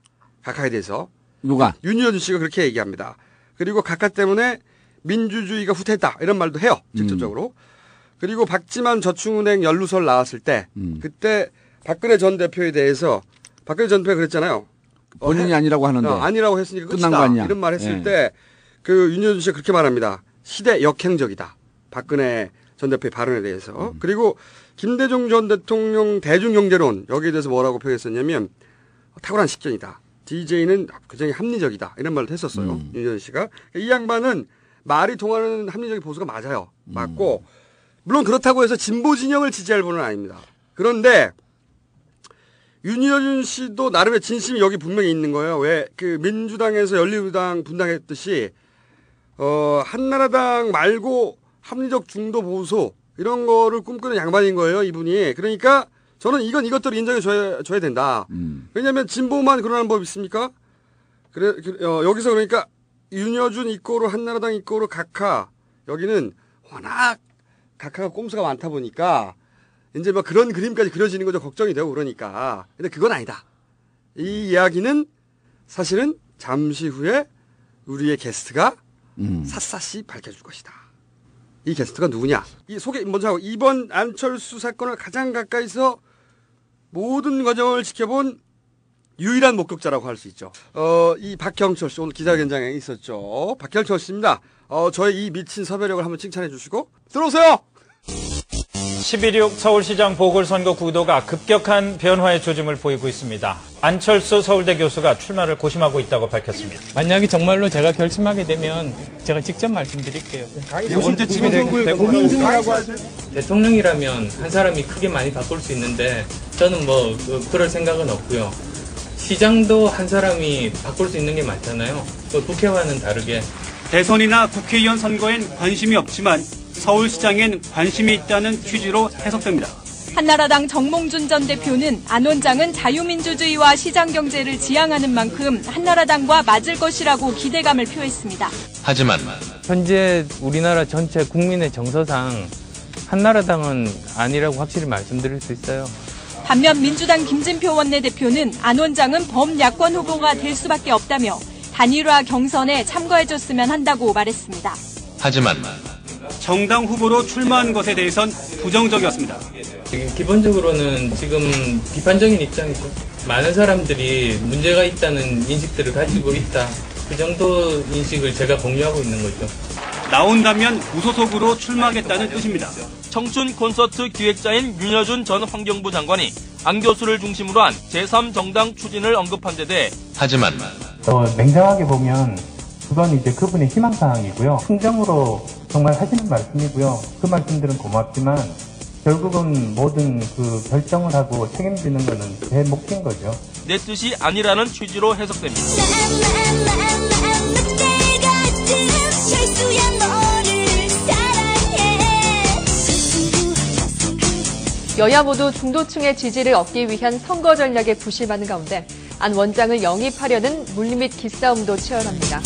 각하에 대해서. 누가? 윤여준 씨가 그렇게 얘기합니다. 그리고 각하 때문에 민주주의가 후퇴했다. 이런 말도 해요. 직접적으로. 그리고 박지만 저축은행 연루설 나왔을 때 그때 박근혜 전 대표에 대해서 박근혜 전 대표가 그랬잖아요. 본인이 아니라고 하는데. 아니라고 했으니까 끝난 끝이다. 거 아니야. 이런 말 했을 때 윤여준 씨가 그렇게 말합니다. 시대 역행적이다. 박근혜 전 대표의 발언에 대해서. 그리고 김대중 전 대통령 대중경제론 여기에 대해서 뭐라고 표현했었냐면 탁월한 식견이다. DJ는 굉장히 합리적이다. 이런 말을 했었어요. 윤여준 씨가. 이 양반은 말이 통하는 합리적인 보수가 맞아요. 맞고 물론 그렇다고 해서 진보 진영을 지지할 분은 아닙니다. 그런데 윤여준 씨도 나름의 진심이 여기 분명히 있는 거예요. 왜 민주당에서 열린우리당 분당했듯이 한나라당 말고 합리적 중도 보수 이런 거를 꿈꾸는 양반인 거예요, 이분이. 그러니까 저는 이것들을 인정해 줘야 된다. 왜냐하면 진보만 그러는 법 있습니까? 여기서 그러니까 윤여준 이꼬로 한나라당 이꼬로 각하 여기는 워낙 각하가 꼼수가 많다 보니까 이제 뭐 그런 그림까지 그려지는 거죠. 걱정이 되고 그러니까. 근데 그건 아니다. 이 이야기는 사실은 잠시 후에 우리의 게스트가 샅샅이 밝혀줄 것이다. 이 게스트가 누구냐? 이 소개 먼저 하고 이번 안철수 사건을 가장 가까이서 모든 과정을 지켜본 유일한 목격자라고 할 수 있죠. 이 박형철 씨 오늘 기자회견장에 있었죠. 박형철 씨입니다. 저의 이 미친 섭외력을 한번 칭찬해 주시고 들어오세요. 11.6 서울시장 보궐선거 구도가 급격한 변화의 조짐을 보이고 있습니다. 안철수 서울대 교수가 출마를 고심하고 있다고 밝혔습니다. 만약에 정말로 제가 결심하게 되면 제가 직접 말씀드릴게요. 언제쯤이 고민 중이라고 하세요? 대통령이라면 한 사람이 크게 많이 바꿀 수 있는데 저는 뭐 그럴 생각은 없고요. 시장도 한 사람이 바꿀 수 있는 게 많잖아요. 국회와는 다르게. 대선이나 국회의원 선거엔 관심이 없지만 서울시장엔 관심이 있다는 취지로 해석됩니다. 한나라당 정몽준 전 대표는 안 원장은 자유민주주의와 시장경제를 지향하는 만큼 한나라당과 맞을 것이라고 기대감을 표했습니다. 하지만 현재 우리나라 전체 국민의 정서상 한나라당은 아니라고 확실히 말씀드릴 수 있어요. 반면 민주당 김진표 원내대표는 안 원장은 범야권 후보가 될 수밖에 없다며 단일화 경선에 참가해줬으면 한다고 말했습니다. 하지만 정당 후보로 출마한 것에 대해선 부정적이었습니다. 기본적으로는 지금 비판적인 입장이죠. 많은 사람들이 문제가 있다는 인식들을 가지고 있다. 그 그 정도 인식을 제가 공유하고 있는 거죠. 나온다면 무소속으로 출마하겠다는 뜻입니다. 청춘 콘서트 기획자인 윤여준 전 환경부 장관이 안 교수를 중심으로 한 제3정당 추진을 언급한 데 대해 하지만 냉정하게 보면 그건 이제 그분의 희망사항이고요. 충정으로 정말 하시는 말씀이고요. 그 말씀들은 고맙지만 결국은 모든 그 결정을 하고 책임지는 거는 제 몫인 거죠. 내 뜻이 아니라는 취지로 해석됩니다. 여야 모두 중도층의 지지를 얻기 위한 선거 전략에 부심하는 가운데 안 원장을 영입하려는 물밑 기싸움도 치열합니다.